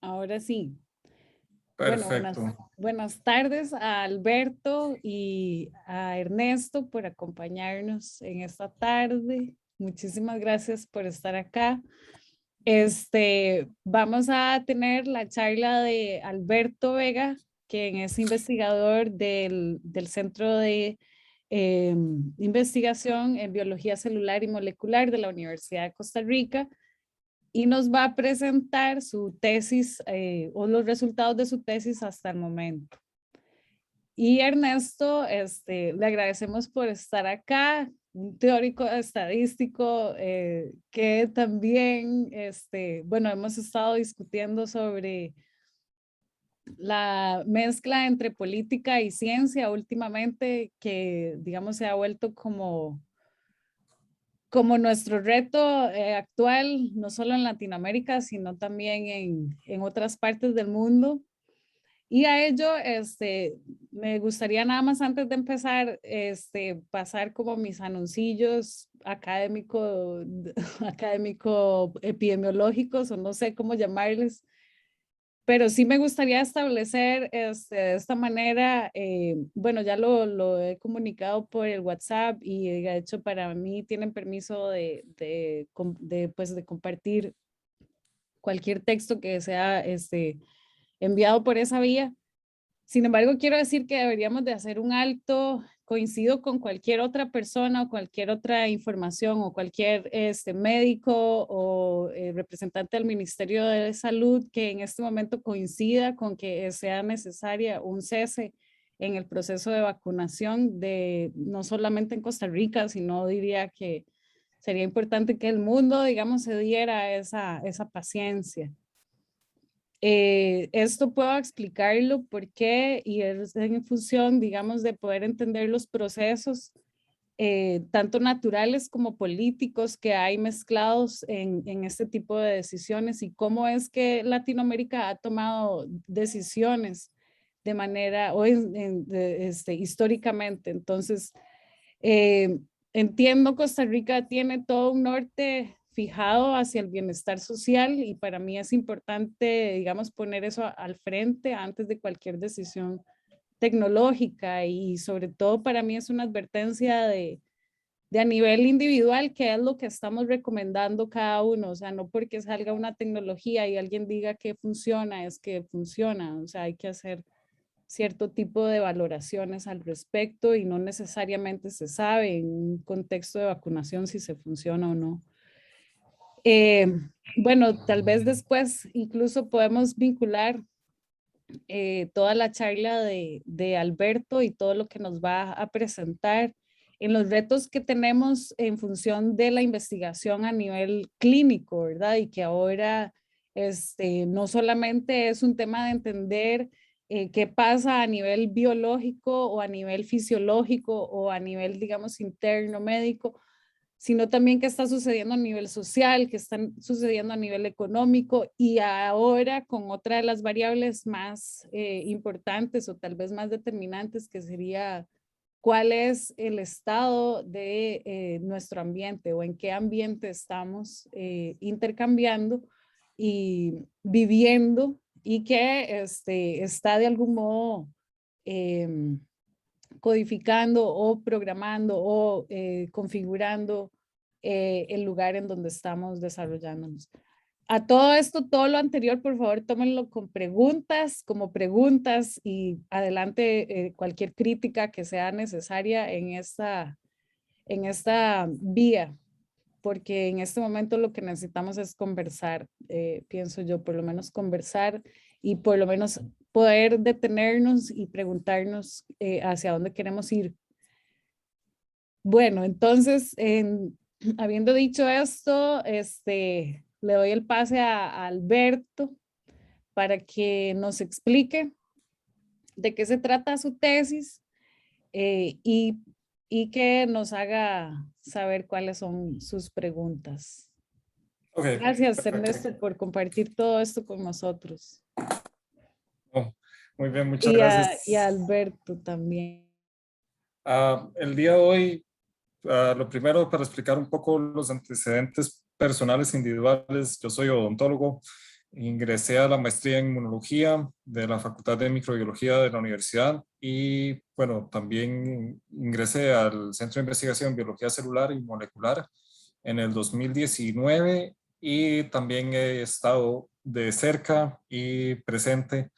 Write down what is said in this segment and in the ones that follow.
Ahora sí. Bueno, Perfecto. buenas tardes a Alberto y a Ernesto por acompañarnos en esta tarde. Muchísimas gracias por estar acá. Vamos a tener la charla de Alberto Vega, quien es investigador del Centro de Investigación en Biología Celular y Molecular de la Universidad de Costa Rica, y nos va a presentar su tesis o los resultados de su tesis hasta el momento. Y Ernesto, le agradecemos por estar acá, un teórico estadístico que también, bueno, hemos estado discutiendo sobre la mezcla entre política y ciencia últimamente, que digamos se ha vuelto como nuestro reto actual, no solo en Latinoamérica, sino también en otras partes del mundo. Y a ello, me gustaría nada más antes de empezar, pasar como mis anuncillos académico epidemiológicos, o no sé cómo llamarles, pero sí me gustaría establecer de esta manera, bueno, ya lo he comunicado por el WhatsApp y de hecho para mí tienen permiso pues, de compartir cualquier texto que sea enviado por esa vía. Sin embargo, quiero decir que deberíamos de hacer un alto. Coincido con cualquier otra persona o cualquier otra información o cualquier médico o representante del Ministerio de Salud que en este momento coincida con que sea necesaria un cese en el proceso de vacunación no solamente en Costa Rica, sino diría que sería importante que el mundo, digamos, se diera esa paciencia. Esto puedo explicarlo por qué y es en función, digamos, de poder entender los procesos tanto naturales como políticos que hay mezclados en este tipo de decisiones y cómo es que Latinoamérica ha tomado decisiones de manera, históricamente. Entonces, eh, entiendo Costa Rica tiene todo un norte fijado hacia el bienestar social y para mí es importante, digamos, poner eso al frente antes de cualquier decisión tecnológica y sobre todo para mí es una advertencia de a nivel individual, qué es lo que estamos recomendando cada uno, o sea, no porque salga una tecnología y alguien diga que funciona, es que funciona, o sea, hay que hacer cierto tipo de valoraciones al respecto y no necesariamente se sabe en un contexto de vacunación si se funciona o no. Eh, bueno, tal vez después incluso podemos vincular toda la charla de Alberto y todo lo que nos va a presentar en los retos que tenemos en función de la investigación a nivel clínico, ¿verdad? Y que ahora no solamente es un tema de entender qué pasa a nivel biológico o a nivel fisiológico o a nivel, digamos, interno médico, sino también qué está sucediendo a nivel social, qué está sucediendo a nivel económico y ahora con otra de las variables más importantes o tal vez más determinantes, que sería cuál es el estado de nuestro ambiente o en qué ambiente estamos intercambiando y viviendo y que está de algún modo codificando o programando o configurando el lugar en donde estamos desarrollándonos. A todo esto, todo lo anterior, por favor, tómenlo con preguntas, como preguntas y adelante cualquier crítica que sea necesaria en esta vía, porque en este momento lo que necesitamos es conversar, pienso yo, por lo menos conversar y por lo menos poder detenernos y preguntarnos hacia dónde queremos ir. Bueno, entonces, habiendo dicho esto, le doy el pase a Alberto para que nos explique de qué se trata su tesis eh, y, y que nos haga saber cuáles son sus preguntas. Ok, Gracias, perfecto. Ernesto, por compartir todo esto con nosotros. Oh, muy bien, muchas Y a gracias. Alberto también. El día de hoy, lo primero para explicar un poco los antecedentes personales individuales, yo soy odontólogo, Ingresé a la maestría en inmunología de la Facultad de Microbiología de la universidad y bueno, también ingresé al Centro de Investigación en Biología Celular y Molecular en el 2019 y también he estado de cerca y presente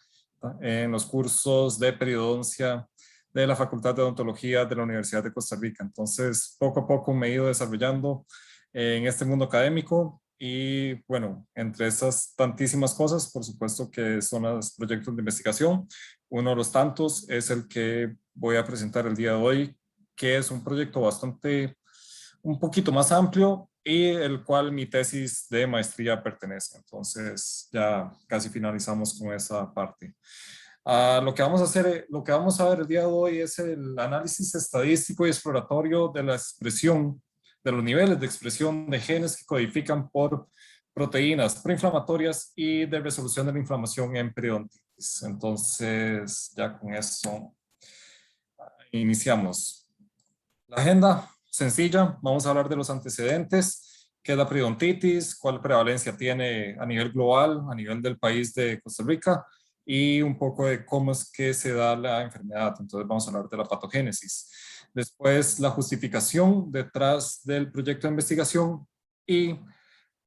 en los cursos de periodoncia de la Facultad de Odontología de la Universidad de Costa Rica. Entonces, poco a poco me he ido desarrollando en este mundo académico y bueno, entre estas tantísimas cosas, por supuesto que son los proyectos de investigación. Uno de los tantos es el que voy a presentar el día de hoy, que es un proyecto un poquito más amplio y el cual mi tesis de maestría pertenece. Entonces ya casi finalizamos con esa parte. Lo que vamos a hacer, lo que vamos a ver el día de hoy es el análisis estadístico y exploratorio de la expresión, de los niveles de expresión de genes que codifican por proteínas proinflamatorias y de resolución de la inflamación en periodontitis. Entonces, ya con eso iniciamos. La agenda sencilla, vamos a hablar de los antecedentes, qué es la periodontitis, cuál prevalencia tiene a nivel global, a nivel del país de Costa Rica, y un poco de cómo es que se da la enfermedad. Entonces vamos a hablar de la patogénesis. Después la justificación detrás del proyecto de investigación y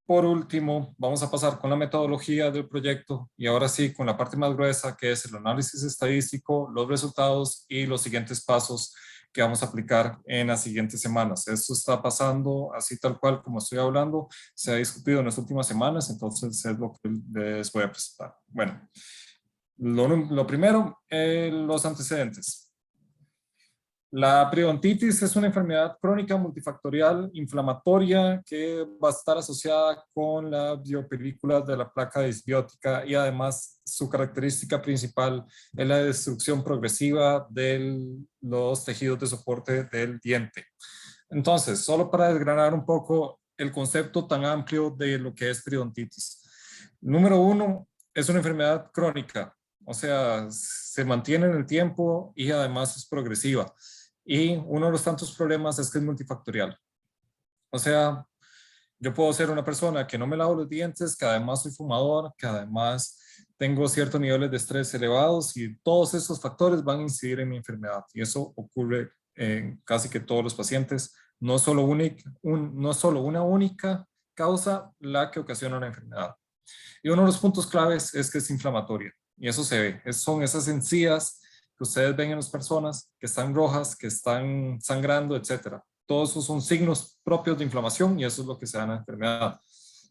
por último vamos a pasar con la metodología del proyecto y ahora sí con la parte más gruesa que es el análisis estadístico, los resultados y los siguientes pasos que vamos a aplicar en las siguientes semanas. Esto está pasando así tal cual como estoy hablando, se ha discutido en las últimas semanas, entonces es lo que les voy a presentar. Bueno, lo primero, los antecedentes. La periodontitis es una enfermedad crónica multifactorial inflamatoria que va a estar asociada con la biopelícula de la placa disbiótica y además su característica principal es la destrucción progresiva de los tejidos de soporte del diente. Entonces, solo para desgranar un poco el concepto tan amplio de lo que es periodontitis. Número uno, es una enfermedad crónica, o sea, se mantiene en el tiempo y además es progresiva. Y uno de los tantos problemas es que es multifactorial. O sea, yo puedo ser una persona que no me lavo los dientes, que además soy fumador, que además tengo ciertos niveles de estrés elevados y todos esos factores van a incidir en mi enfermedad. Y eso ocurre en casi que todos los pacientes. No solo una única causa la que ocasiona la enfermedad. Y uno de los puntos claves es que es inflamatoria. Y eso se ve. Son esas encías que ustedes ven en las personas que están rojas, que están sangrando, etcétera. Todos esos son signos propios de inflamación y eso es lo que se da en la enfermedad.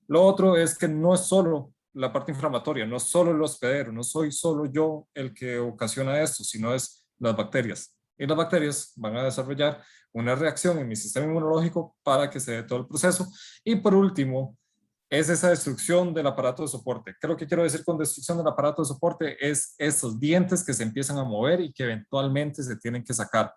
Lo otro es que no es solo la parte inflamatoria, no es solo el hospedero, no soy solo yo el que ocasiona esto, sino es las bacterias. Y las bacterias van a desarrollar una reacción en mi sistema inmunológico para que se dé todo el proceso. Y por último, es esa destrucción del aparato de soporte. ¿Qué es lo que quiero decir con destrucción del aparato de soporte? Es esos dientes que se empiezan a mover y que eventualmente se tienen que sacar.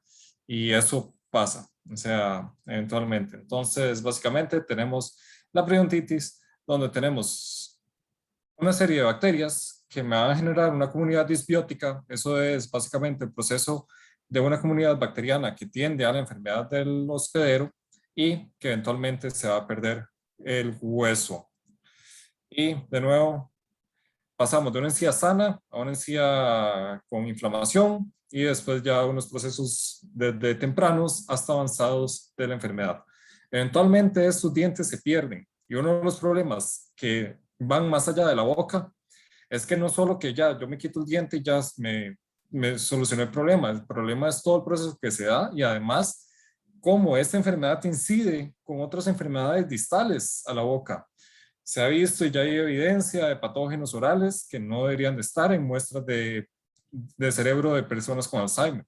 Y eso pasa, o sea, eventualmente. Entonces, básicamente tenemos la periodontitis, donde tenemos una serie de bacterias que me van a generar una comunidad disbiótica. Eso es básicamente el proceso de una comunidad bacteriana que tiende a la enfermedad del hospedero y que eventualmente se va a perder el hueso. Y de nuevo, pasamos de una encía sana a una encía con inflamación y después ya unos procesos desde tempranos hasta avanzados de la enfermedad. Eventualmente estos dientes se pierden y uno de los problemas que van más allá de la boca es que no solo que ya yo me quito el diente y ya me solucioné el problema es todo el proceso que se da y además cómo esta enfermedad incide con otras enfermedades distales a la boca. Se ha visto y ya hay evidencia de patógenos orales que no deberían de estar en muestras de cerebro de personas con Alzheimer.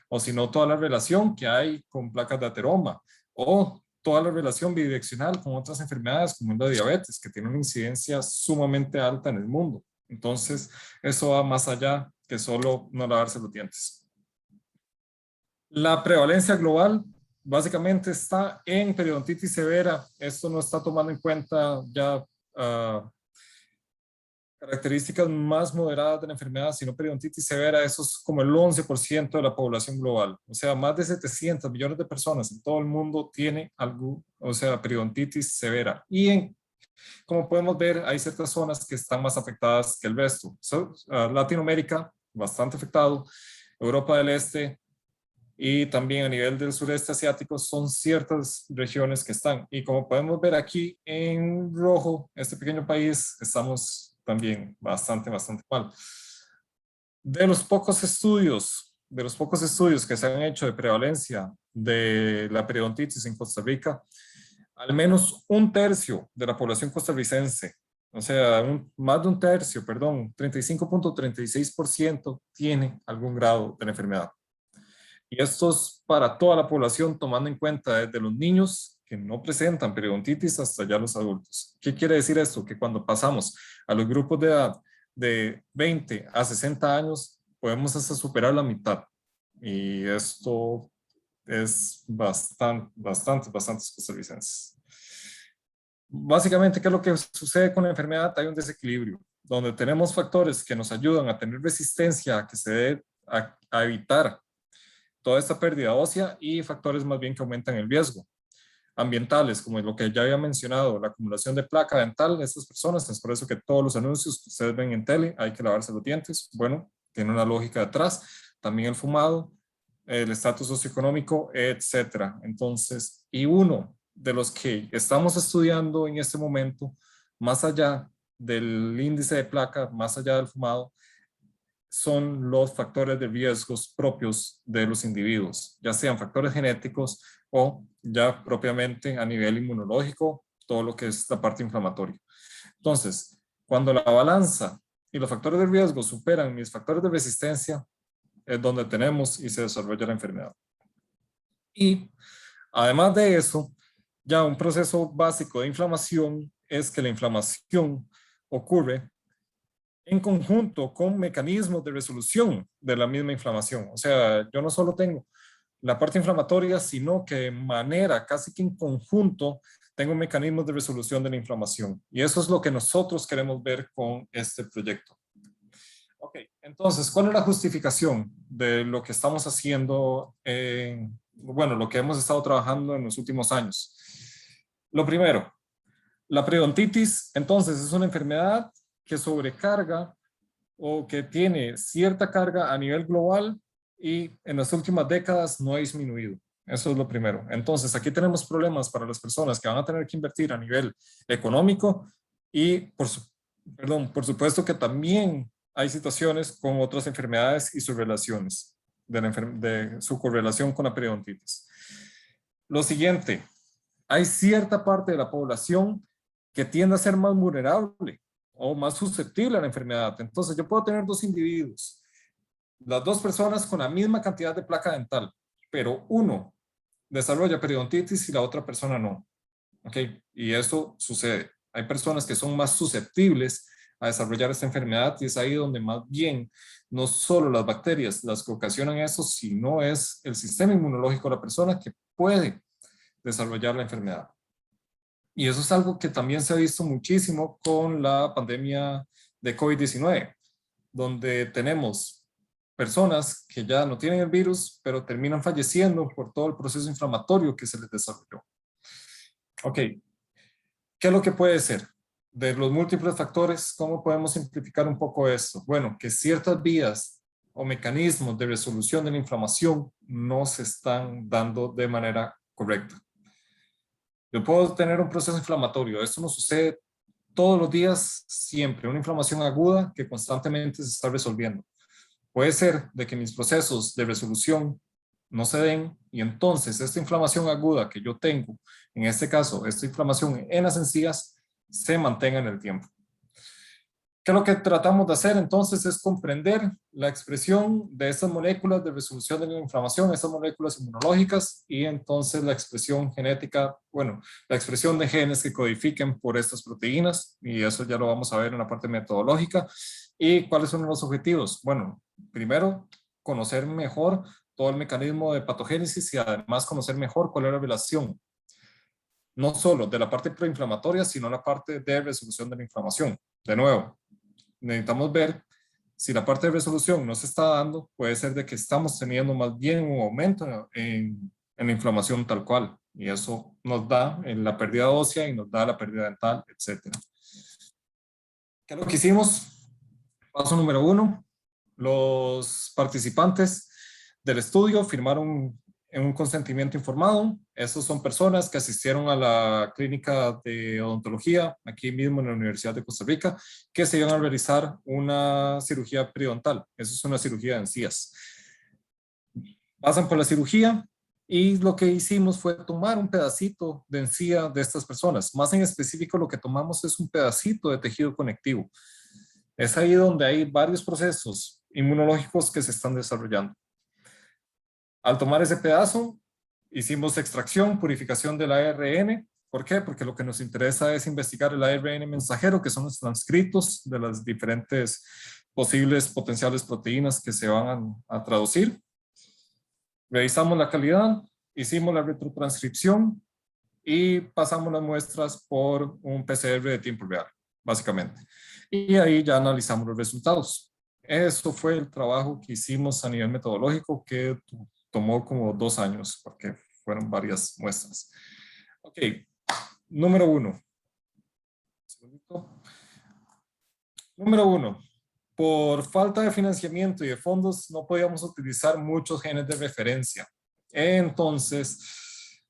O si no, toda la relación que hay con placas de ateroma o toda la relación bidireccional con otras enfermedades como la diabetes, que tiene una incidencia sumamente alta en el mundo. Entonces, eso va más allá que solo no lavarse los dientes. La prevalencia global básicamente está en periodontitis severa. Esto no está tomando en cuenta ya características más moderadas de la enfermedad, sino periodontitis severa. Eso es como el 11% de la población global. O sea, más de 700 millones de personas en todo el mundo tiene algo, o sea, periodontitis severa. Y Como podemos ver, hay ciertas zonas que están más afectadas que el resto. Latinoamérica, bastante afectado, Europa del Este y también a nivel del sureste asiático son ciertas regiones que están. Y como podemos ver aquí en rojo, este pequeño país, estamos también bastante mal. De los pocos estudios que se han hecho de prevalencia de la periodontitis en Costa Rica, al menos un tercio de la población costarricense, o sea, más de un tercio, perdón, 35.36% tiene algún grado de la enfermedad. Y esto es para toda la población, tomando en cuenta desde los niños que no presentan periodontitis hasta ya los adultos. ¿Qué quiere decir esto? Que cuando pasamos a los grupos de edad de 20 a 60 años, podemos hasta superar la mitad. Y esto es bastantes costarricenses. Básicamente, ¿qué es lo que sucede con la enfermedad? Hay un desequilibrio, donde tenemos factores que nos ayudan a tener resistencia, a que se dé a evitar toda esta pérdida ósea, y factores más bien que aumentan el riesgo. Ambientales, como lo que ya había mencionado, la acumulación de placa dental de estas personas, es por eso que todos los anuncios que ustedes ven en tele, hay que lavarse los dientes, bueno, tiene una lógica detrás, también el fumado, el estatus socioeconómico, etcétera. Entonces, y uno de los que estamos estudiando en este momento, más allá del índice de placa, más allá del fumado, son los factores de riesgos propios de los individuos, ya sean factores genéticos o ya propiamente a nivel inmunológico, todo lo que es la parte inflamatoria. Entonces, cuando la balanza y los factores de riesgo superan mis factores de resistencia, es donde tenemos y se desarrolla la enfermedad. Y además de eso, ya un proceso básico de inflamación es que la inflamación ocurre en conjunto con mecanismos de resolución de la misma inflamación. O sea, yo no solo tengo la parte inflamatoria, sino que de manera casi que en conjunto tengo mecanismos de resolución de la inflamación. Y eso es lo que nosotros queremos ver con este proyecto. Ok, entonces, ¿cuál es la justificación de lo que estamos haciendo? Bueno, lo que hemos estado trabajando en los últimos años. Lo primero, la periodontitis, entonces, es una enfermedad que sobrecarga o que tiene cierta carga a nivel global y en las últimas décadas no ha disminuido. Eso es lo primero. Entonces, aquí tenemos problemas para las personas que van a tener que invertir a nivel económico y, por supuesto que también hay situaciones con otras enfermedades y sus relaciones, de su correlación con la periodontitis. Lo siguiente, hay cierta parte de la población que tiende a ser más vulnerable o más susceptible a la enfermedad. Entonces, yo puedo tener dos individuos, las dos personas con la misma cantidad de placa dental, pero uno desarrolla periodontitis y la otra persona no. ¿Ok? Y esto sucede. Hay personas que son más susceptibles a desarrollar esta enfermedad y es ahí donde más bien no solo las bacterias las que ocasionan eso, sino es el sistema inmunológico de la persona que puede desarrollar la enfermedad. Y eso es algo que también se ha visto muchísimo con la pandemia de COVID-19, donde tenemos personas que ya no tienen el virus, pero terminan falleciendo por todo el proceso inflamatorio que se les desarrolló. Ok, ¿qué es lo que puede ser? De los múltiples factores, ¿cómo podemos simplificar un poco esto? Bueno, que ciertas vías o mecanismos de resolución de la inflamación no se están dando de manera correcta. Yo puedo tener un proceso inflamatorio, esto nos sucede todos los días, siempre, una inflamación aguda que constantemente se está resolviendo. Puede ser de que mis procesos de resolución no se den y entonces esta inflamación aguda que yo tengo, en este caso, esta inflamación en las encías, se mantenga en el tiempo. ¿Qué es lo que tratamos de hacer entonces? Es comprender la expresión de estas moléculas de resolución de la inflamación, estas moléculas inmunológicas y entonces la expresión genética, bueno, la expresión de genes que codifiquen por estas proteínas y eso ya lo vamos a ver en la parte metodológica. ¿Y cuáles son los objetivos? Bueno, primero, conocer mejor todo el mecanismo de patogénesis y además conocer mejor cuál es la relación, no solo de la parte proinflamatoria, sino la parte de resolución de la inflamación. De nuevo, necesitamos ver si la parte de resolución no se está dando, puede ser de que estamos teniendo más bien un aumento en la inflamación tal cual. Y eso nos da la pérdida ósea y nos da la pérdida dental, etc. ¿Qué es lo que hicimos? Paso número 1. Los participantes del estudio firmaron en un consentimiento informado. Esas son personas que asistieron a la clínica de odontología aquí mismo en la Universidad de Costa Rica, que se iban a realizar una cirugía periodontal. Eso es una cirugía de encías. Pasan por la cirugía y lo que hicimos fue tomar un pedacito de encía de estas personas. Más en específico, lo que tomamos es un pedacito de tejido conectivo. Es ahí donde hay varios procesos inmunológicos que se están desarrollando. Al tomar ese pedazo, hicimos extracción, purificación del ARN. ¿Por qué? Porque lo que nos interesa es investigar el ARN mensajero, que son los transcritos de las diferentes posibles potenciales proteínas que se van a traducir. Revisamos la calidad, hicimos la retrotranscripción y pasamos las muestras por un PCR de tiempo real, básicamente. Y ahí ya analizamos los resultados. Eso fue el trabajo que hicimos a nivel metodológico, que tomó como 2 años, porque fueron varias muestras. Ok, número 1. Número 1. Por falta de financiamiento y de fondos, no podíamos utilizar muchos genes de referencia. Entonces,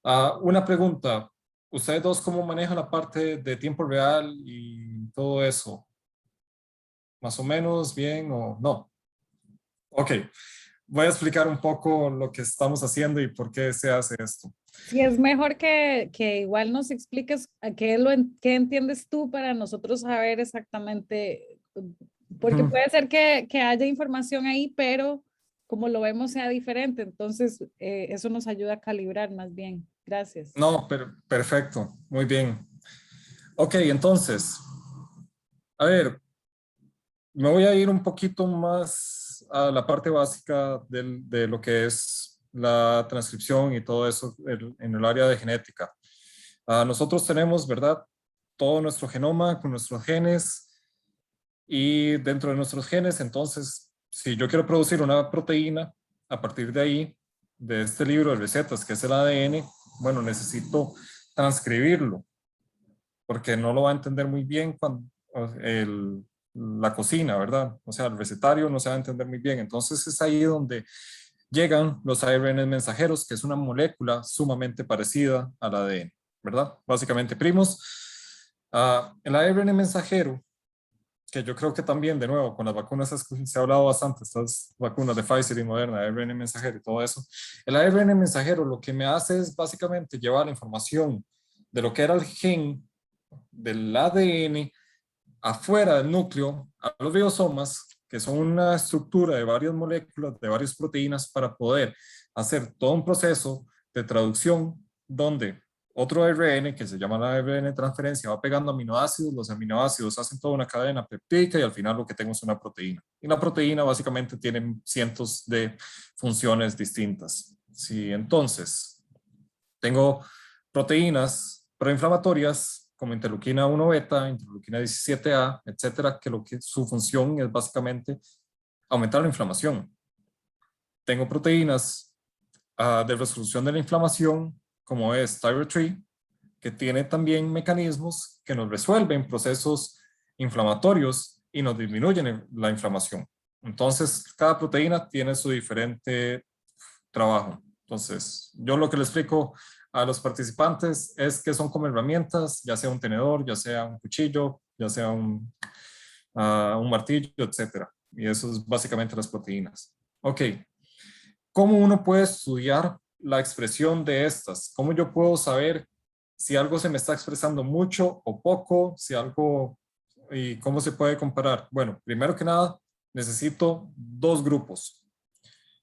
una pregunta. ¿Ustedes dos cómo manejan la parte de tiempo real y todo eso? ¿Más o menos bien o no? Ok, voy a explicar un poco lo que estamos haciendo y por qué se hace esto. Sí, es mejor que igual nos expliques a qué entiendes tú para nosotros saber exactamente, porque puede ser que haya información ahí, pero como lo vemos sea diferente, entonces eso nos ayuda a calibrar más bien. Gracias. No, perfecto, muy bien. Ok, entonces, a ver, me voy a ir un poquito más a la parte básica de lo que es la transcripción y todo eso en el área de genética. Nosotros tenemos, ¿verdad? Todo nuestro genoma con nuestros genes y dentro de nuestros genes, entonces, si yo quiero producir una proteína, a partir de ahí, de este libro de recetas, que es el ADN, bueno, necesito transcribirlo, porque no lo va a entender muy bien cuando la cocina, ¿verdad? O sea, el recetario no se va a entender muy bien. Entonces es ahí donde llegan los ARN mensajeros, que es una molécula sumamente parecida al ADN, ¿verdad? Básicamente primos. El ARN mensajero, que yo creo que también, de nuevo, con las vacunas se ha hablado bastante, estas vacunas de Pfizer y Moderna, ARN mensajero y todo eso. El ARN mensajero lo que me hace es básicamente llevar la información de lo que era el gen del ADN afuera del núcleo a los ribosomas, que son una estructura de varias moléculas, de varias proteínas, para poder hacer todo un proceso de traducción donde otro ARN, que se llama la ARN transferencia, va pegando aminoácidos, los aminoácidos hacen toda una cadena peptídica y al final lo que tengo es una proteína. Y la proteína básicamente tiene cientos de funciones distintas. Si entonces tengo proteínas proinflamatorias como interleuquina 1 beta, interleuquina 17A, etcétera, que su función es básicamente aumentar la inflamación. Tengo proteínas de resolución de la inflamación, como es Thyro3, que tiene también mecanismos que nos resuelven procesos inflamatorios y nos disminuyen la inflamación. Entonces, cada proteína tiene su diferente trabajo. Entonces, yo lo que le explico a los participantes es que son como herramientas, ya sea un tenedor, ya sea un cuchillo, ya sea un martillo, etcétera. Y eso es básicamente las proteínas. Ok, ¿cómo uno puede estudiar la expresión de estas? ¿Cómo yo puedo saber si algo se me está expresando mucho o poco? Si algo, ¿y cómo se puede comparar? Bueno, primero que nada, necesito 2 grupos.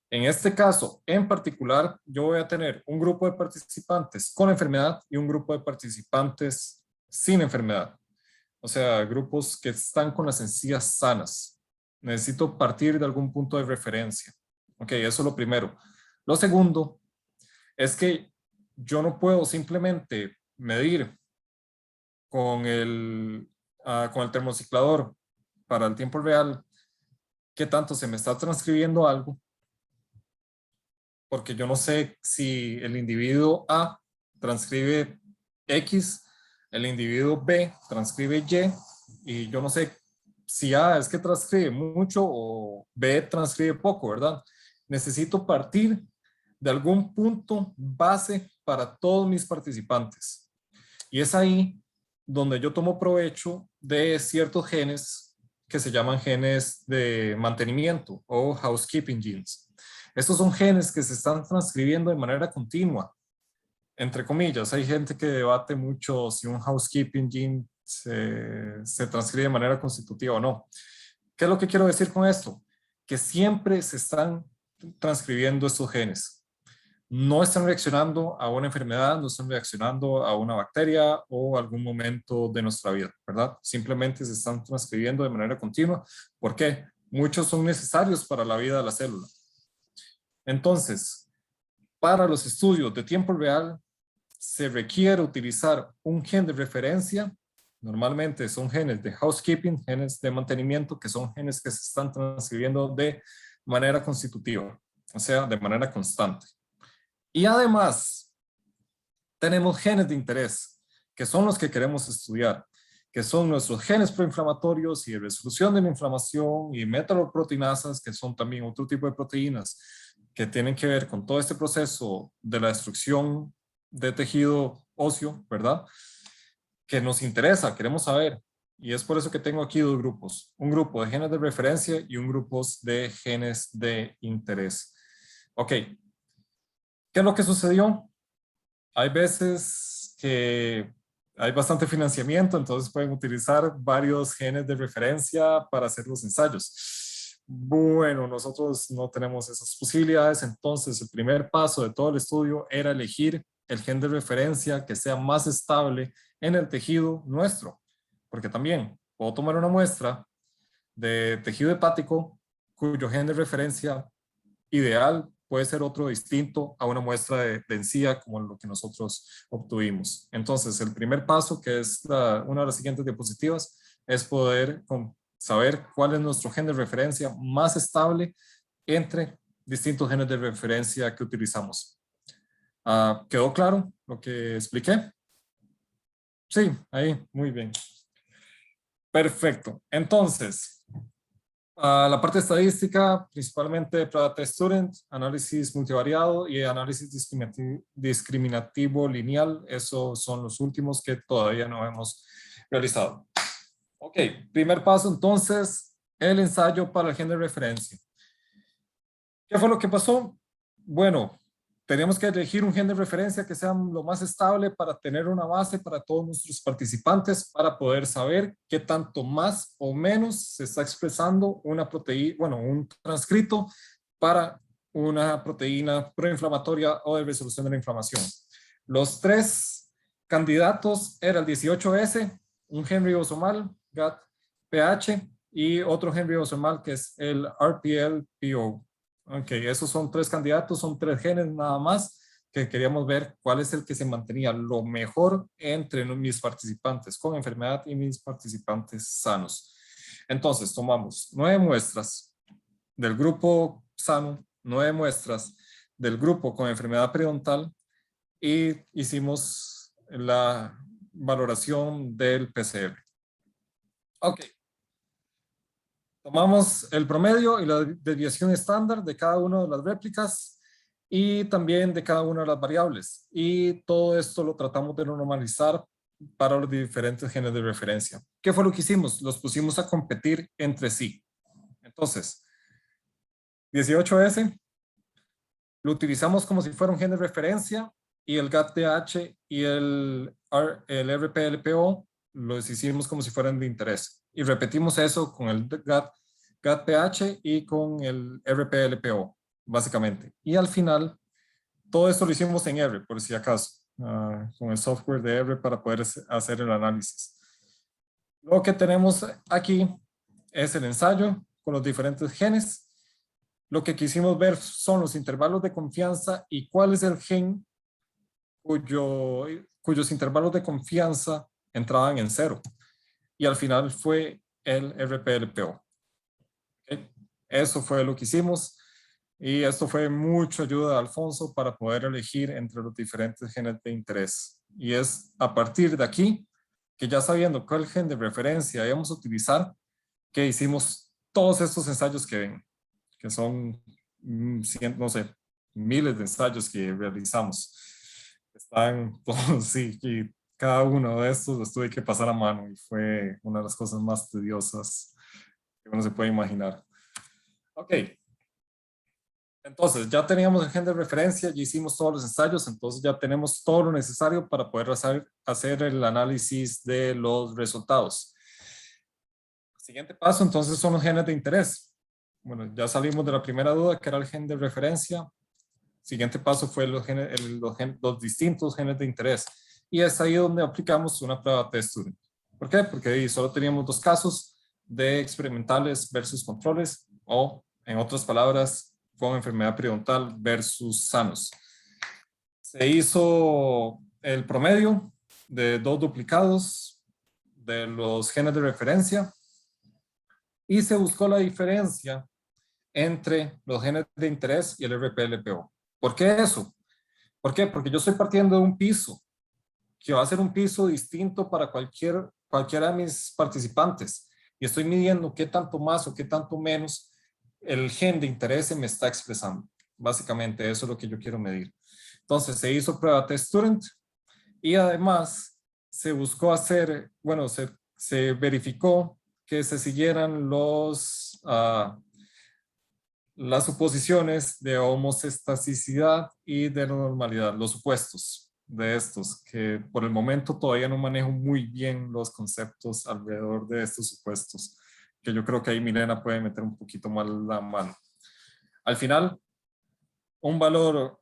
En este caso, en particular, yo voy a tener un grupo de participantes con enfermedad y un grupo de participantes sin enfermedad. O sea, grupos que están con las encías sanas. Necesito partir de algún punto de referencia. Ok, eso es lo primero. Lo segundo es que yo no puedo simplemente medir con el termociclador para el tiempo real qué tanto se me está transcribiendo algo, porque yo no sé si el individuo A transcribe X, el individuo B transcribe Y yo no sé si A es que transcribe mucho o B transcribe poco, ¿verdad? Necesito partir de algún punto base para todos mis participantes. Y es ahí donde yo tomo provecho de ciertos genes que se llaman genes de mantenimiento o housekeeping genes. Estos son genes que se están transcribiendo de manera continua. Entre comillas, hay gente que debate mucho si un housekeeping gene se transcribe de manera constitutiva o no. ¿Qué es lo que quiero decir con esto? Que siempre se están transcribiendo estos genes. No están reaccionando a una enfermedad, no están reaccionando a una bacteria o algún momento de nuestra vida, ¿verdad? Simplemente se están transcribiendo de manera continua. ¿Por qué? Muchos son necesarios para la vida de la célula. Entonces, para los estudios de tiempo real, se requiere utilizar un gen de referencia. Normalmente son genes de housekeeping, genes de mantenimiento, que son genes que se están transcribiendo de manera constitutiva, o sea, de manera constante. Y además, tenemos genes de interés, que son los que queremos estudiar, que son nuestros genes proinflamatorios y de resolución de la inflamación y metaloproteinasas, que son también otro tipo de proteínas que tienen que ver con todo este proceso de la destrucción de tejido óseo, ¿verdad? Que nos interesa, queremos saber. Y es por eso que tengo aquí dos grupos. Un grupo de genes de referencia y un grupo de genes de interés. Ok. ¿Qué es lo que sucedió? Hay veces que hay bastante financiamiento, entonces pueden utilizar varios genes de referencia para hacer los ensayos. Bueno, nosotros no tenemos esas posibilidades, entonces el primer paso de todo el estudio era elegir el gen de referencia que sea más estable en el tejido nuestro, porque también puedo tomar una muestra de tejido hepático cuyo gen de referencia ideal puede ser otro distinto a una muestra de encía como lo que nosotros obtuvimos. Entonces, el primer paso, que es una de las siguientes diapositivas, es poder saber cuál es nuestro gen de referencia más estable entre distintos genes de referencia que utilizamos. ¿Quedó claro lo que expliqué? Sí, ahí, muy bien. Perfecto. Entonces, la parte estadística, principalmente para test student, análisis multivariado y análisis discriminativo lineal, esos son los últimos que todavía no hemos realizado. Ok, primer paso entonces, el ensayo para el gen de referencia. ¿Qué fue lo que pasó? Bueno, tenemos que elegir un gen de referencia que sea lo más estable para tener una base para todos nuestros participantes para poder saber qué tanto más o menos se está expresando una proteína, bueno, un transcrito para una proteína proinflamatoria o de resolución de la inflamación. Los tres candidatos eran el 18S, un gen ribosomal, GAT-PH, y otro gen ribosomal que es el RPL-PO. Ok, esos son tres candidatos, son tres genes nada más que queríamos ver cuál es el que se mantenía lo mejor entre mis participantes con enfermedad y mis participantes sanos. Entonces, tomamos 9 muestras del grupo sano, 9 muestras del grupo con enfermedad periodontal y hicimos la valoración del PCR. Ok. Tomamos el promedio y la desviación estándar de cada una de las réplicas y también de cada una de las variables. Y todo esto lo tratamos de normalizar para los diferentes genes de referencia. ¿Qué fue lo que hicimos? Los pusimos a competir entre sí. Entonces, 18S lo utilizamos como si fuera un gen de referencia y el GAT-TH y el RPLPO los hicimos como si fueran de interés. Y repetimos eso con el GAT-PH y con el RPLPO, básicamente. Y al final, todo esto lo hicimos en R, por si acaso, con el software de R para poder hacer el análisis. Lo que tenemos aquí es el ensayo con los diferentes genes. Lo que quisimos ver son los intervalos de confianza y cuál es el gen cuyos intervalos de confianza entraban en 0. Y al final fue el RPLPO. ¿Okay? Eso fue lo que hicimos. Y esto fue mucha ayuda a Alfonso para poder elegir entre los diferentes genes de interés. Y es a partir de aquí, que ya sabiendo cuál gen de referencia íbamos a utilizar, que hicimos todos estos ensayos que ven, que son, no sé, miles de ensayos que realizamos. Están todos, sí, y cada uno de estos los tuve que pasar a mano y fue una de las cosas más tediosas que uno se puede imaginar. Ok, entonces ya teníamos el gen de referencia, ya hicimos todos los ensayos, entonces ya tenemos todo lo necesario para poder hacer el análisis de los resultados. Siguiente paso, entonces, son los genes de interés. Bueno, ya salimos de la primera duda, que era el gen de referencia. Siguiente paso fue los distintos genes de interés. Y es ahí donde aplicamos una prueba Test-Student. ¿Por qué? Porque ahí solo teníamos dos casos de experimentales versus controles, o, en otras palabras, con enfermedad periodontal versus sanos. Se hizo el promedio de dos duplicados de los genes de referencia y se buscó la diferencia entre los genes de interés y el RPLPO. ¿Por qué eso? ¿Por qué? Porque yo estoy partiendo de un piso que va a ser un piso distinto para cualquiera de mis participantes y estoy midiendo qué tanto más o qué tanto menos el gen de interés se me está expresando. Básicamente eso es lo que yo quiero medir. Entonces se hizo prueba Test-Student y además se buscó hacer, bueno, se verificó que se siguieran las suposiciones de homocestasticidad y de normalidad, los supuestos de estos, que por el momento todavía no manejo muy bien los conceptos alrededor de estos supuestos, que yo creo que ahí Milena puede meter un poquito más la mano. Al final, un valor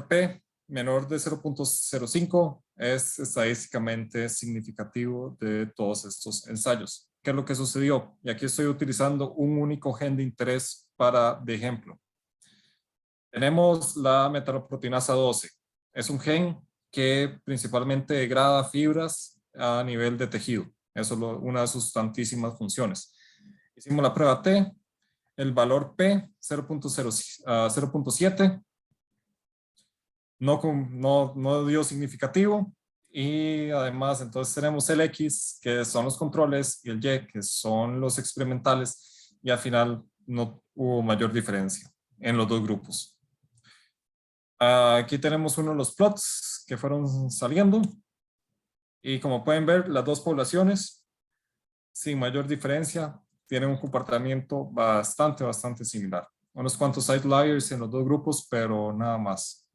P menor de 0.05 es estadísticamente significativo de todos estos ensayos. ¿Qué es lo que sucedió? Y aquí estoy utilizando un único gen de interés de ejemplo. Tenemos la metaloproteinasa 12. Es un gen que principalmente degrada fibras a nivel de tejido. Eso es una de sus tantísimas funciones. Hicimos la prueba T, el valor P 0.7, no dio significativo, y además entonces tenemos el X, que son los controles, y el Y, que son los experimentales, y al final no hubo mayor diferencia en los dos grupos. Aquí tenemos uno de los plots que fueron saliendo, y como pueden ver, las dos poblaciones, sin mayor diferencia, tienen un comportamiento bastante similar. Unos cuantos outliers en los dos grupos, pero nada más.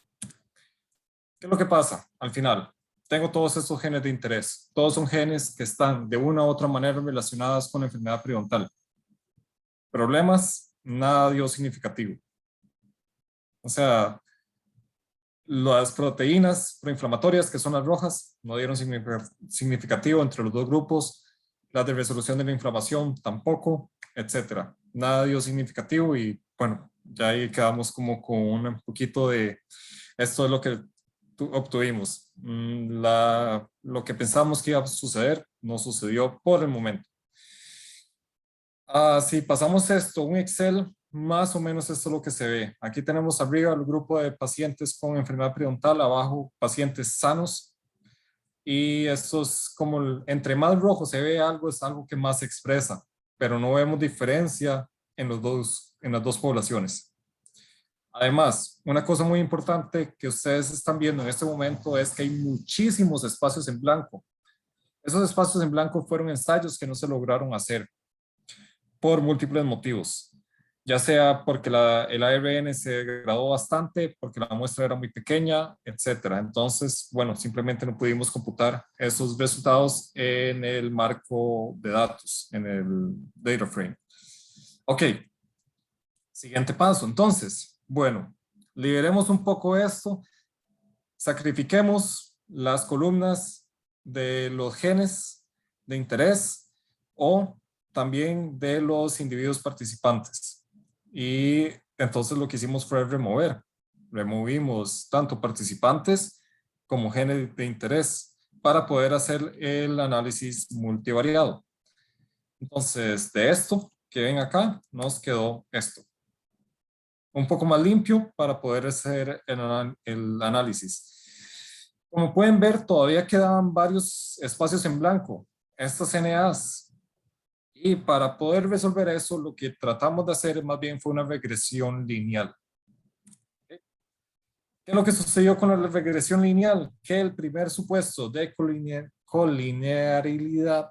¿Qué es lo que pasa? Al final, tengo todos estos genes de interés. Todos son genes que están de una u otra manera relacionadas con la enfermedad periodontal. Problemas, nada dio significativo. O sea, las proteínas proinflamatorias, que son las rojas, no dieron significativo entre los dos grupos. Las de resolución de la inflamación tampoco, etcétera. Nada dio significativo y bueno, ya ahí quedamos como con un poquito de esto es lo que obtuvimos. Lo que pensamos que iba a suceder no sucedió por el momento. Si pasamos esto, un Excel, más o menos esto es lo que se ve. Aquí tenemos arriba el grupo de pacientes con enfermedad periodontal, abajo pacientes sanos. Y esto es como, entre más rojo se ve algo, es algo que más se expresa, pero no vemos diferencia en las dos poblaciones. Además, una cosa muy importante que ustedes están viendo en este momento es que hay muchísimos espacios en blanco. Esos espacios en blanco fueron ensayos que no se lograron hacer por múltiples motivos, ya sea porque el ARN se degradó bastante, porque la muestra era muy pequeña, etcétera. Entonces, bueno, simplemente no pudimos computar esos resultados en el marco de datos, en el data frame. Ok, siguiente paso. Entonces, bueno, liberemos un poco esto, sacrifiquemos las columnas de los genes de interés o también de los individuos participantes. Y entonces lo que hicimos fue removimos tanto participantes como genes de interés para poder hacer el análisis multivariado. Entonces, de esto que ven acá, nos quedó esto. un poco más limpio para poder hacer el análisis. Como pueden ver, todavía quedaban varios espacios en blanco, estas NAs. Y para poder resolver eso, lo que tratamos de hacer más bien fue una regresión lineal. ¿Qué es lo que sucedió con la regresión lineal? Que el primer supuesto de colinearidad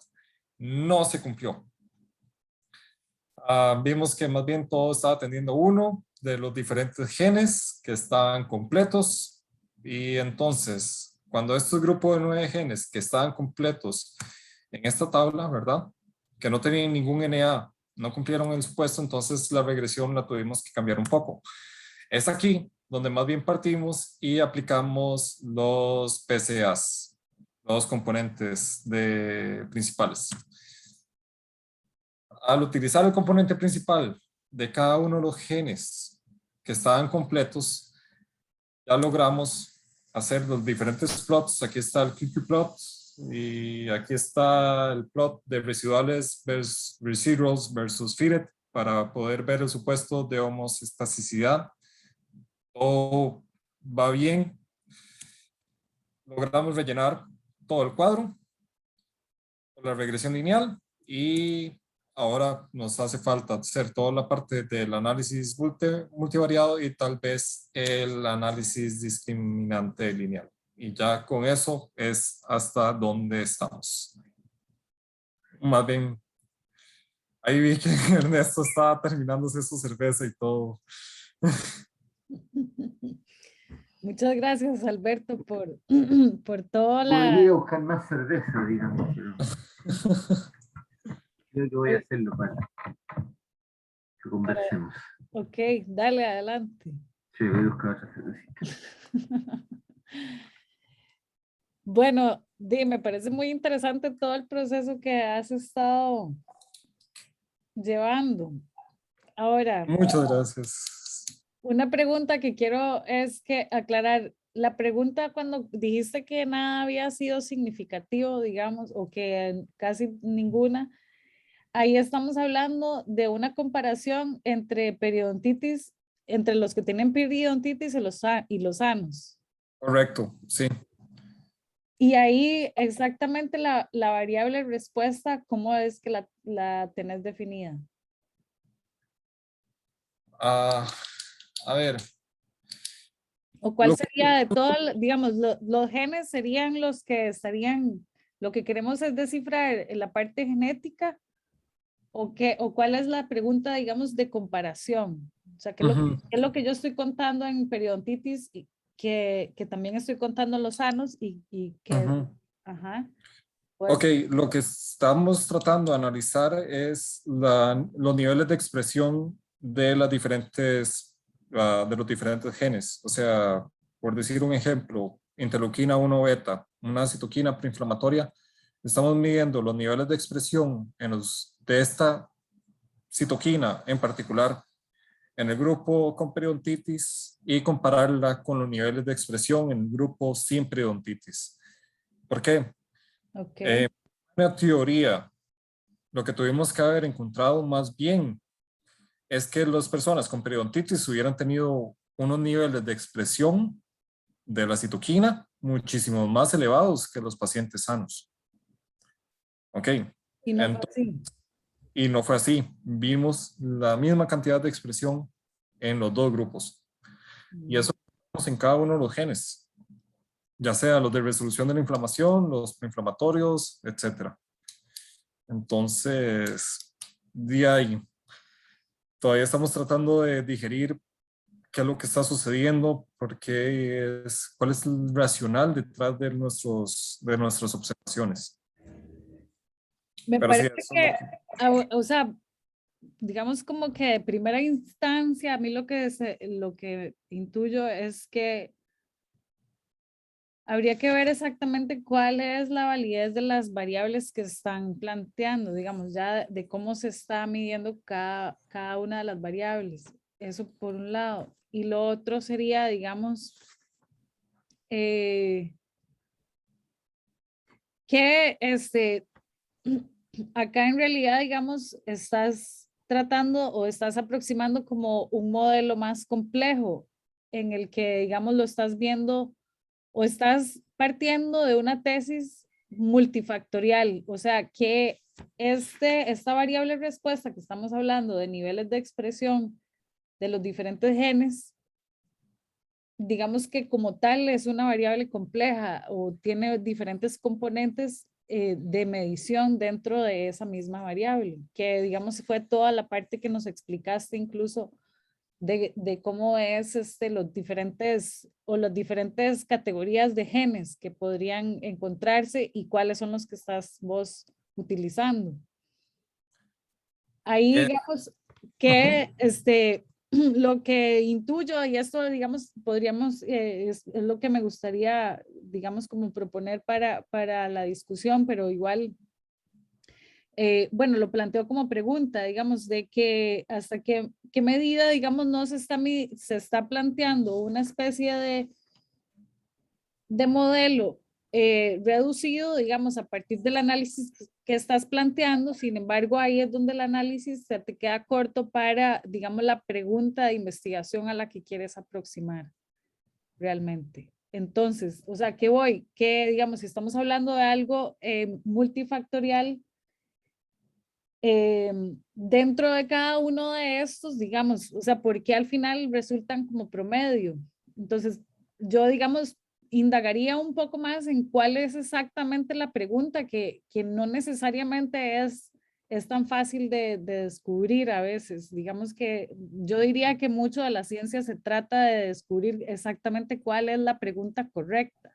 no se cumplió. Vimos que más bien todo estaba teniendo uno de los diferentes genes que estaban completos, y entonces cuando estos grupos de 9 genes que estaban completos en esta tabla, ¿verdad? Que no tenían ningún NA, no cumplieron el supuesto, entonces la regresión la tuvimos que cambiar un poco. Es aquí donde más bien partimos y aplicamos los PCAs, los componentes principales. Al utilizar el componente principal de cada uno de los genes que estaban completos, ya logramos hacer los diferentes plots. Aquí está el QQ-plot y aquí está el plot de residuales versus residuals versus fitted para poder ver el supuesto de homoestasticidad. Todo va bien. Logramos rellenar todo el cuadro con la regresión lineal y ahora nos hace falta hacer toda la parte del análisis multivariado y tal vez el análisis discriminante lineal. Y ya con eso es hasta donde estamos. Más bien, ahí vi que Ernesto estaba terminándose su cerveza y todo. Muchas gracias, Alberto, por toda Podría buscar más cerveza, digamos, pero creo que voy a hacerlo para que conversemos. Ok, dale, adelante. Sí, voy a buscar otra cervecita. Bueno, me parece muy interesante todo el proceso que has estado llevando. Ahora, Muchas gracias. una pregunta que quiero es que aclarar, la pregunta cuando dijiste que nada había sido significativo, digamos, o que casi ninguna, ahí estamos hablando de una comparación entre periodontitis, entre los que tienen periodontitis y los sanos. Correcto, sí. Y ahí exactamente la variable respuesta, ¿cómo es que la tenés definida? A ver. ¿O cuál sería de todo, digamos, los genes serían los que estarían, lo que queremos es descifrar en la parte genética o cuál es la pregunta, digamos, de comparación? O sea, ¿qué es lo que yo estoy contando en periodontitis y que también estoy contando en los sanos y que, ajá. Pues, Ok, lo que estamos tratando de analizar es los niveles de expresión de las de los diferentes genes. O sea, por decir un ejemplo, interleuquina 1 beta, una citoquina preinflamatoria, estamos midiendo los niveles de expresión de esta citoquina en particular en el grupo con periodontitis y compararla con los niveles de expresión en el grupo sin periodontitis. ¿Por qué? ok. Una teoría, lo que tuvimos que haber encontrado más bien es que las personas con periodontitis hubieran tenido unos niveles de expresión de la citoquina muchísimo más elevados que los pacientes sanos. Ok. Y no fue así. Y no fue así. Vimos la misma cantidad de expresión en los dos grupos. Y eso lo vemos en cada uno de los genes, ya sea los de resolución de la inflamación, los proinflamatorios, etc. Entonces, de ahí, todavía estamos tratando de digerir qué es lo que está sucediendo, cuál es el racional detrás de nuestras observaciones. Me Pero sí, parece eso es que, o sea, digamos como que de primera instancia, a mí lo que intuyo es que habría que ver exactamente cuál es la validez de las variables que están planteando, digamos, ya de cómo se está midiendo cada una de las variables. Eso por un lado. Y lo otro sería, digamos, que acá en realidad, digamos, estás tratando o estás aproximando como un modelo más complejo en el que, digamos, lo estás viendo o estás partiendo de una tesis multifactorial, o sea, que esta variable respuesta que estamos hablando de niveles de expresión de los diferentes genes, digamos que como tal es una variable compleja o tiene diferentes componentes de medición dentro de esa misma variable, que digamos fue toda la parte que nos explicaste incluso de cómo es los diferentes o las diferentes categorías de genes que podrían encontrarse y cuáles son los que estás vos utilizando. Ahí digamos que lo que intuyo, y esto, digamos, podríamos, es lo que me gustaría, digamos, como proponer para la discusión, pero igual, bueno, lo planteo como pregunta, digamos, de que hasta qué medida, digamos, no se está planteando una especie de modelo reducido, digamos, a partir del análisis que estás planteando. Sin embargo, ahí es donde el análisis se te queda corto para, digamos, la pregunta de investigación a la que quieres aproximar realmente. Entonces, o sea, ¿qué voy? Que, digamos, si estamos hablando de algo multifactorial, dentro de cada uno de estos, digamos, o sea, ¿por qué al final resultan como promedio? Entonces, yo, digamos, indagaría un poco más en cuál es exactamente la pregunta que no necesariamente es tan fácil de descubrir a veces. Digamos que yo diría que mucho de la ciencia se trata de descubrir exactamente cuál es la pregunta correcta.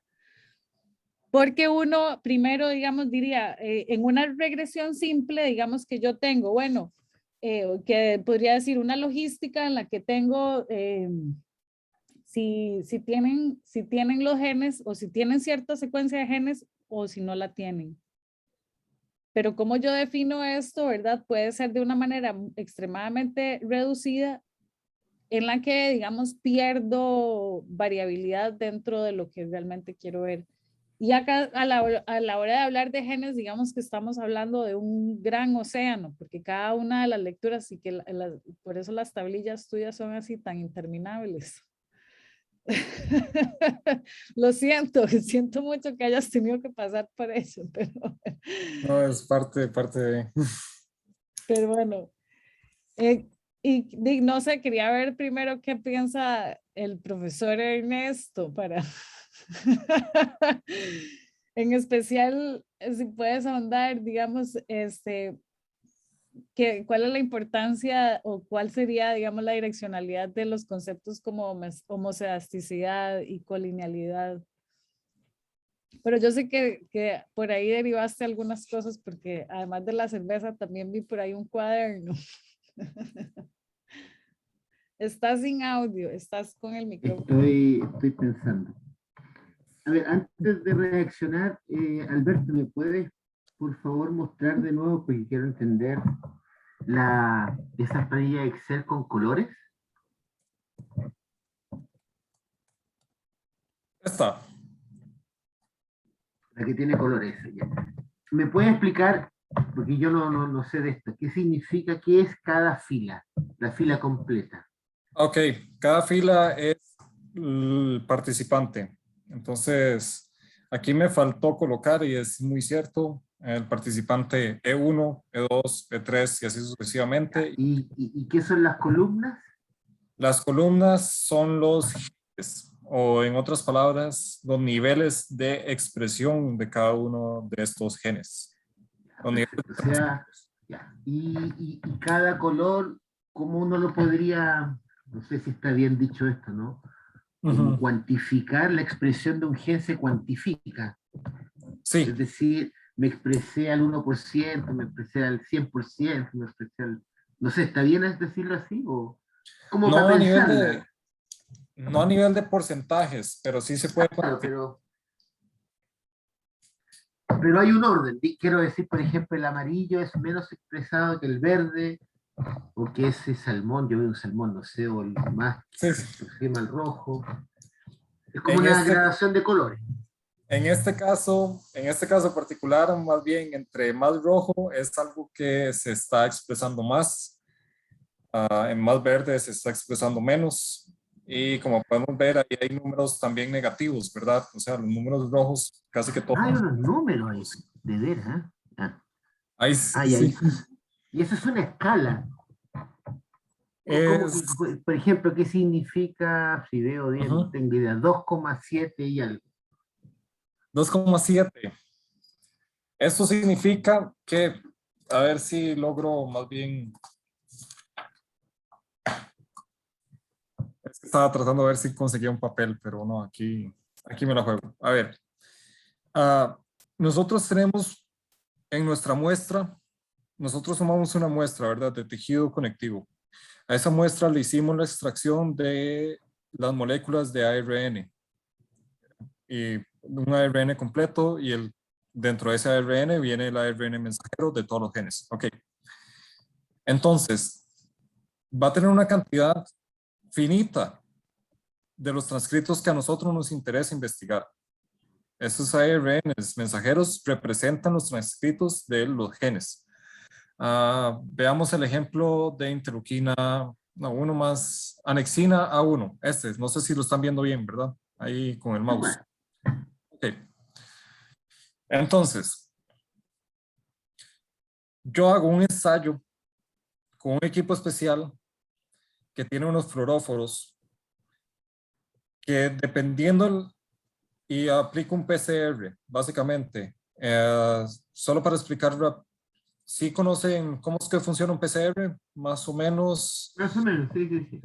Porque uno primero, digamos, diría, en una regresión simple, digamos que yo tengo, bueno, que podría decir una logística en la que tengo, si tienen los genes o si tienen cierta secuencia de genes o si no la tienen. Pero como yo defino esto, ¿verdad? Puede ser de una manera extremadamente reducida en la que, digamos, pierdo variabilidad dentro de lo que realmente quiero ver. Y acá a la hora de hablar de genes, digamos que estamos hablando de un gran océano, porque cada una de las lecturas y que por eso las tablillas tuyas son así tan interminables. Lo siento mucho que hayas tenido que pasar por eso, pero, No, es parte de... pero bueno. No sé, quería ver primero qué piensa el profesor Ernesto para, en especial, si puedes ahondar, digamos, cuál es la importancia o cuál sería, digamos, la direccionalidad de los conceptos como homocedasticidad y colinealidad. Pero yo sé que por ahí derivaste algunas cosas porque además de la cerveza también vi por ahí un cuaderno. Estás sin audio, estás con el micrófono. Estoy pensando. A ver, antes de reaccionar, Alberto, ¿me puedes, por favor, mostrar de nuevo, porque quiero entender esa planilla de Excel con colores? Está. La que tiene colores. Ya. ¿Me puede explicar, porque yo no sé de esto, qué significa, qué es cada fila, la fila completa? Ok, cada fila es el participante. Entonces, aquí me faltó colocar, y es muy cierto, el participante E1, E2, E3 y así sucesivamente. ¿Y qué son las columnas? Las columnas son los genes, o en otras palabras, los niveles de expresión de cada uno de estos genes. Los niveles Perfecto, o sea, ya. Y cada color, ¿cómo uno lo podría, no sé si está bien dicho esto, ¿no? Como cuantificar la expresión de un gen se cuantifica. Sí. Es decir, me expresé al 1%, me expresé al 100%, me expresé al... No sé, ¿está bien decirlo así? ¿O como No para a nivel pensarla? no a nivel de porcentajes, pero sí se puede Claro, cuantificar. pero hay un orden. Quiero decir, por ejemplo, el amarillo es menos expresado que el verde, o que ese salmón, yo veo un salmón, no sé, o el más Sí, se sí. aproxima al rojo. Es como En una este, gradación de colores. en este caso particular, más bien entre más rojo es algo que se está expresando más. En más verde se está expresando menos. Y como podemos ver, ahí hay números también negativos, ¿verdad? O sea, los números rojos casi que todos. Hay unos números ahí, de veras, ¿eh? Ah, Ahí ahí. sí. Y eso es una escala. Es, Por ejemplo, ¿qué significa, si veo bien, no tengo idea, 2,7 y algo? 2,7. Esto significa que, a ver si logro más bien. Es que estaba tratando de ver si conseguía un papel, pero no, aquí me la juego. A ver, nosotros tenemos en nuestra muestra, nosotros tomamos una muestra, ¿verdad? De tejido conectivo. A esa muestra le hicimos la extracción de las moléculas de ARN y un ARN completo y dentro de ese ARN viene el ARN mensajero de todos los genes. Ok. Entonces, va a tener una cantidad finita de los transcritos que a nosotros nos interesa investigar. Estos ARNs mensajeros representan los transcritos de los genes. Veamos el ejemplo de interleuquina, no, uno más, anexina A1. No sé si lo están viendo bien, ¿verdad? Ahí con el mouse. Ok. Entonces, yo hago un ensayo con un equipo especial que tiene unos fluoróforos que dependiendo y aplico un PCR, básicamente. Solo para explicar, ¿sí conocen cómo es que funciona un PCR? Más o menos. Más o menos, sí.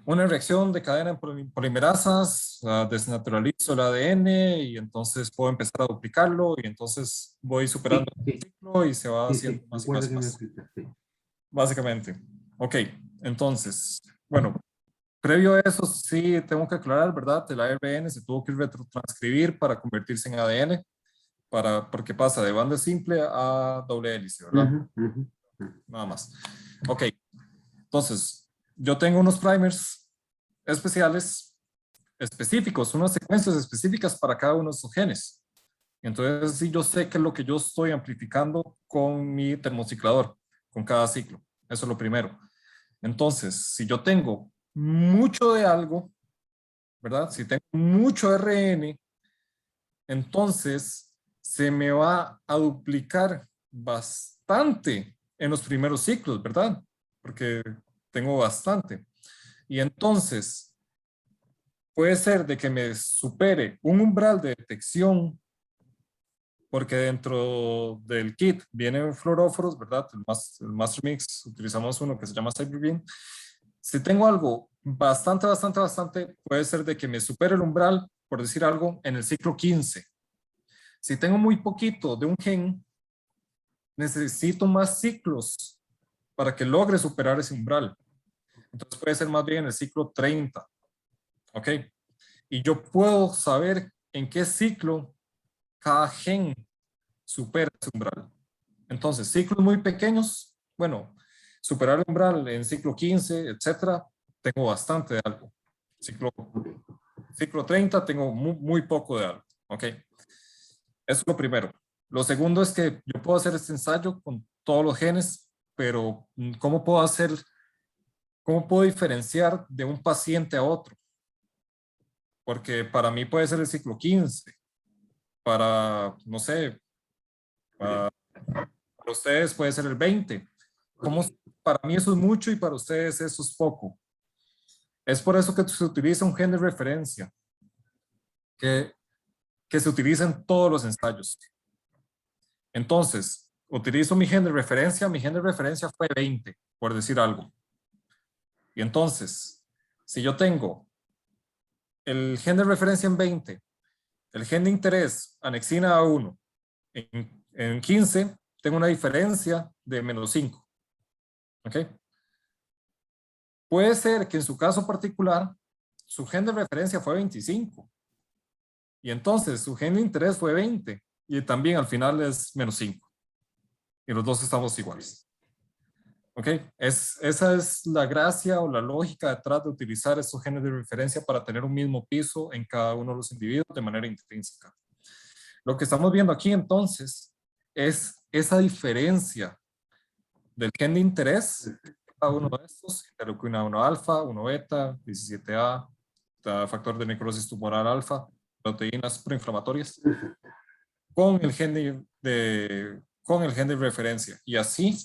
Una reacción de cadena en polimerasas, desnaturalizo el ADN y entonces puedo empezar a duplicarlo y entonces voy superando el ciclo y se va haciendo más y más y más. Básicamente. Ok, entonces, bueno, previo a eso sí tengo que aclarar, ¿verdad? El ARN se tuvo que retrotranscribir para convertirse en ADN, porque pasa de banda simple a doble hélice, ¿verdad? Nada más. Ok, entonces, yo tengo unos primers específicos, unas secuencias específicas para cada uno de estos genes. Entonces, sí, yo sé que es lo que yo estoy amplificando con mi termociclador, con cada ciclo. Eso es lo primero. Entonces, si yo tengo mucho de algo, ¿verdad? Si tengo mucho RN, entonces se me va a duplicar bastante en los primeros ciclos, ¿verdad? Porque tengo bastante. Y entonces puede ser de que me supere un umbral de detección, porque dentro del kit vienen fluoróforos, ¿verdad? El Master Mix, utilizamos uno que se llama CyberBeam. Si tengo algo bastante, puede ser de que me supere el umbral, por decir algo, en el ciclo 15. Si tengo muy poquito de un gen, necesito más ciclos para que logre superar ese umbral. Entonces puede ser más bien en el ciclo 30. ¿Ok? Y yo puedo saber en qué ciclo cada gen supera ese umbral. Entonces, ciclos muy pequeños, bueno, superar el umbral en ciclo 15, etcétera, tengo bastante de algo. Ciclo 30 tengo muy poco de algo. ¿Ok? Eso es lo primero. Lo segundo es que yo puedo hacer este ensayo con todos los genes, pero ¿cómo puedo diferenciar de un paciente a otro? Porque para mí puede ser el ciclo 15, no sé, para ustedes puede ser el 20. Para mí eso es mucho y para ustedes eso es poco. Es por eso que se utiliza un gen de referencia, que se utiliza en todos los ensayos. Entonces, utilizo mi gen de referencia fue 20, por decir algo. Y entonces, si yo tengo el gen de referencia en 20, el gen de interés, anexina A1, en 15, tengo una diferencia de menos 5. ¿Ok? Puede ser que en su caso particular, su gen de referencia fue 25. Y entonces su gen de interés fue 20. Y también al final es menos 5. Y los dos estamos iguales. ¿Ok? Esa es la gracia o la lógica detrás de utilizar estos genes de referencia para tener un mismo piso en cada uno de los individuos de manera intrínseca. Lo que estamos viendo aquí entonces es esa diferencia del gen de interés cada uno de estos, interleuquina 1 alfa, 1 beta, 17A, factor de necrosis tumoral alfa, proteínas proinflamatorias, con el gen con el gen de referencia. Y así,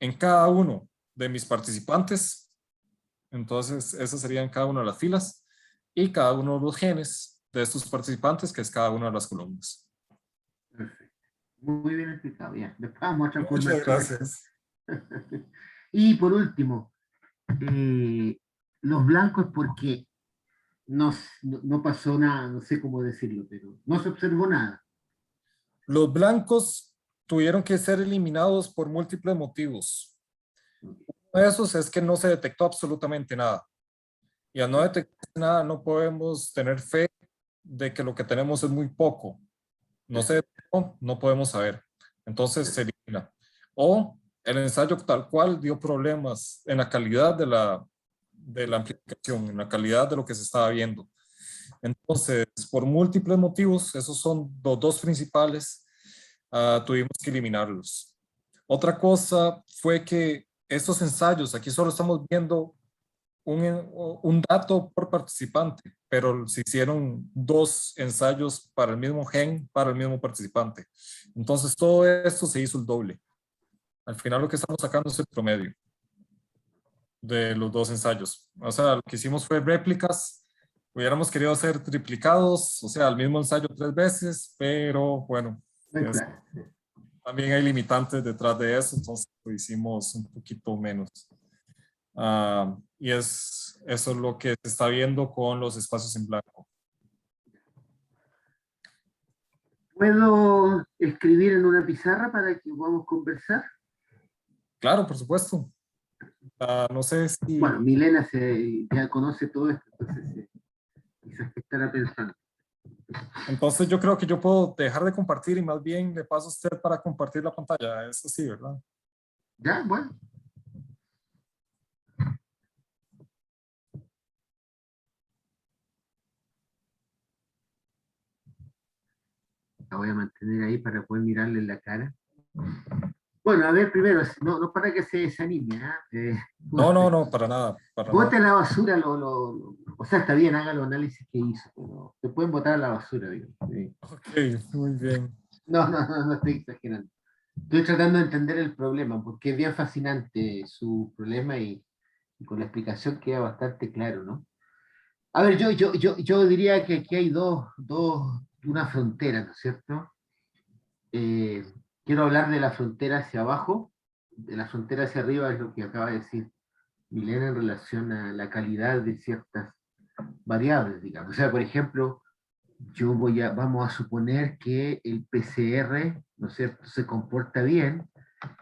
en cada uno de mis participantes, entonces esas serían cada una de las filas, y cada uno de los genes de estos participantes, que es cada una de las columnas. Perfecto. Muy bien explicado, ya. Después vamos a otra Muchas forma. gracias. Y por último, los blancos, porque no pasó nada, no sé cómo decirlo, pero no se observó nada. Los blancos tuvieron que ser eliminados por múltiples motivos. Uno de esos es que no se detectó absolutamente nada. Y al no detectar nada, no podemos tener fe de que lo que tenemos es muy poco. No se detectó, no podemos saber. Entonces se elimina. O el ensayo tal cual dio problemas en la calidad de la amplificación, en la calidad de lo que se estaba viendo. Entonces, por múltiples motivos, esos son los dos principales, tuvimos que eliminarlos. Otra cosa fue que estos ensayos, aquí solo estamos viendo un dato por participante, pero se hicieron 2 ensayos para el mismo gen, para el mismo participante. Entonces, todo esto se hizo el doble. Al final lo que estamos sacando es el promedio de los 2 ensayos. O sea, lo que hicimos fue réplicas. Hubiéramos querido hacer triplicados, o sea, el mismo ensayo 3 veces, pero bueno, Claro. también hay limitantes detrás de eso, entonces lo hicimos un poquito menos. Y eso es lo que se está viendo con los espacios en blanco. ¿Puedo escribir en una pizarra para que podamos conversar? Claro, por supuesto. No sé si... Bueno, Milena ya conoce todo esto, entonces quizás que estará pensando. Entonces yo creo que yo puedo dejar de compartir y más bien le paso a usted para compartir la pantalla. Eso sí, ¿verdad? Ya, bueno. La voy a mantener ahí para poder mirarle en la cara. Bueno, a ver, primero, no para que se desanime, ¿eh? No, para nada. Para Bote a nada. la basura, o sea, está bien, haga los análisis que hizo, pero se pueden botar a la basura, digo. Sí. Ok, muy bien. No estoy exagerando. Estoy tratando de entender el problema, porque es bien fascinante su problema y con la explicación queda bastante claro, ¿no? A ver, yo diría que aquí hay una frontera, ¿no es cierto? Eh, Quiero hablar de la frontera hacia abajo, de la frontera hacia arriba es lo que acaba de decir Milena en relación a la calidad de ciertas variables, digamos. O sea, por ejemplo, vamos a suponer que el PCR, ¿no es cierto?, se comporta bien,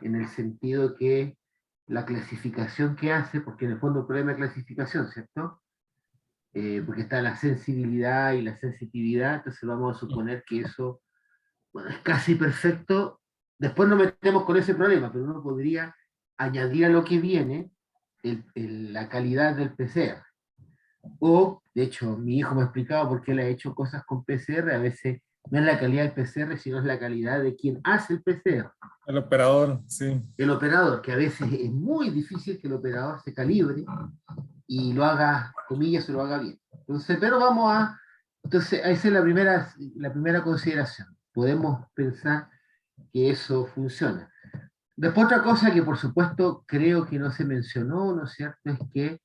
en el sentido que la clasificación que hace, porque en el fondo el problema de clasificación, ¿cierto? Porque está la sensibilidad y la sensitividad, entonces vamos a suponer que eso, bueno, es casi perfecto. Después nos metemos con ese problema, pero uno podría añadir a lo que viene la calidad del PCR. O, de hecho, mi hijo me ha explicado por qué él ha hecho cosas con PCR, a veces no es la calidad del PCR, sino es la calidad de quien hace el PCR. El operador, sí. El operador, que a veces es muy difícil que el operador se calibre y lo haga, comillas, se lo haga bien. Entonces, pero entonces, esa es la primera consideración. Podemos pensar que eso funciona. Después otra cosa que por supuesto creo que no se mencionó, ¿no es cierto?, es que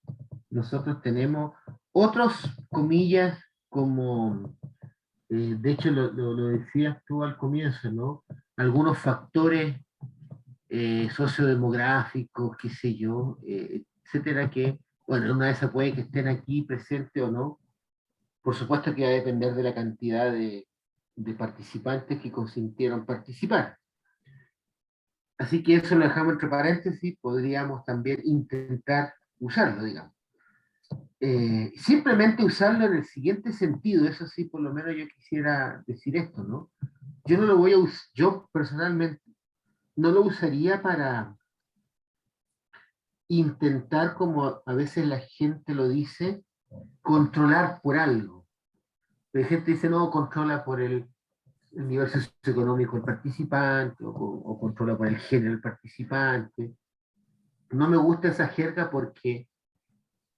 nosotros tenemos otros, comillas, como, de hecho lo decías tú al comienzo, ¿no? Algunos factores sociodemográficos, qué sé yo, etcétera, que, bueno, una de esas puede que estén aquí presentes o no. Por supuesto que va a depender de la cantidad de participantes que consintieron participar. Así que eso lo dejamos entre paréntesis, podríamos también intentar usarlo, digamos. Simplemente usarlo en el siguiente sentido, eso sí, por lo menos yo quisiera decir esto, ¿no? Yo no lo voy a usar, yo personalmente no lo usaría para intentar, como a veces la gente lo dice, controlar por algo. La gente dice, no, controla por el nivel socioeconómico del participante, o controla por el género del participante. no me gusta esa jerga porque,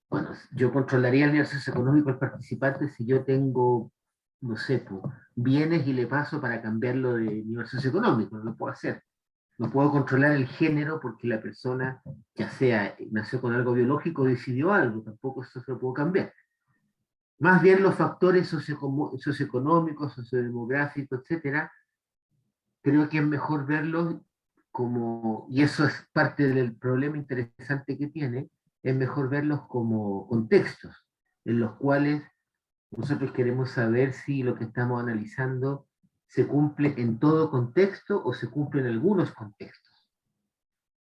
bueno, yo controlaría el nivel socioeconómico del participante si yo tengo, no sé, pues, bienes y le paso para cambiarlo de nivel socioeconómico, no lo puedo hacer. No puedo controlar el género porque la persona, ya sea nació con algo biológico o decidió algo, tampoco eso se lo puedo cambiar. Más bien los factores socioeconómicos, sociodemográficos, etcétera, creo que es mejor verlos como, y eso es parte del problema interesante que tiene, es mejor verlos como contextos en los cuales nosotros queremos saber si lo que estamos analizando se cumple en todo contexto o se cumple en algunos contextos.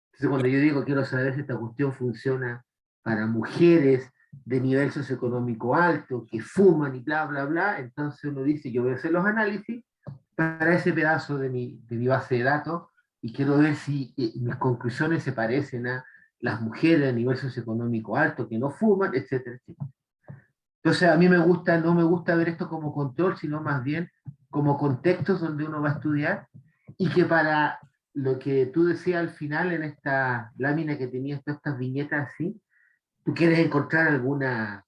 Entonces, cuando yo digo quiero saber si esta cuestión funciona para mujeres de nivel socioeconómico alto, que fuman y bla, bla, bla, entonces uno dice, yo voy a hacer los análisis para ese pedazo de mi base de datos y quiero ver si mis conclusiones se parecen a las mujeres de nivel socioeconómico alto que no fuman, etcétera, etcétera. Entonces a mí no me gusta ver esto como control, sino más bien como contextos donde uno va a estudiar y que para lo que tú decías al final en esta lámina que tenías todas estas viñetas así, tú quieres encontrar alguna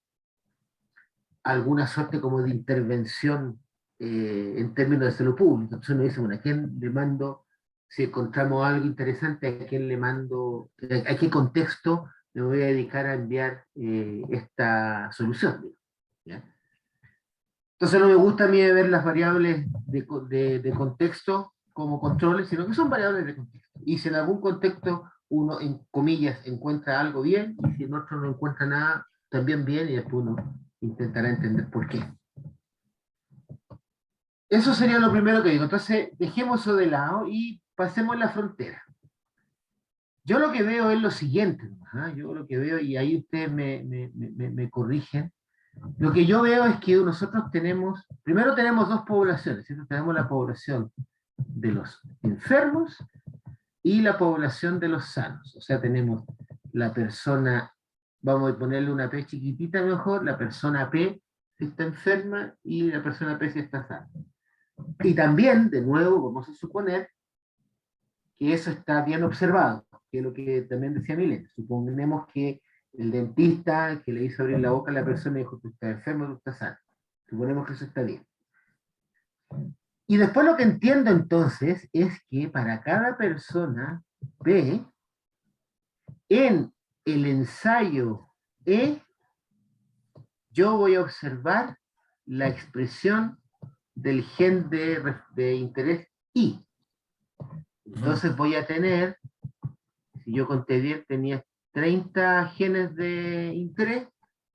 suerte como de intervención en términos de salud pública. Entonces uno dice, bueno, ¿a quién le mando? Si encontramos algo interesante, ¿a quién le mando? ¿A qué contexto me voy a dedicar a enviar esta solución? ¿Ya? Entonces no me gusta a mí ver las variables de contexto como controles, sino que son variables de contexto. Y si en algún contexto uno, en comillas, encuentra algo bien, y si en otro no encuentra nada, también bien, y después uno intentará entender por qué. Eso sería lo primero que digo. Entonces, dejemos eso de lado y pasemos a la frontera. Yo lo que veo es lo siguiente, ¿no? Yo lo que veo, y ahí ustedes me corrigen, lo que yo veo es que nosotros primero tenemos dos poblaciones, ¿cierto? Tenemos la población de los enfermos y la población de los sanos. O sea, tenemos la persona, vamos a ponerle una P chiquitita mejor, la persona P si está enferma y la persona P si está sana. Y también, de nuevo, vamos a suponer que eso está bien observado, que es lo que también decía Milena. Suponemos que el dentista que le hizo abrir la boca a la persona dijo, tú estás enfermo, tú estás sano. Suponemos que eso está bien. Y después lo que entiendo entonces es que para cada persona P, en el ensayo E, yo voy a observar la expresión del gen de interés I. Entonces voy a tener, si yo conté bien, tenía 30 genes de interés,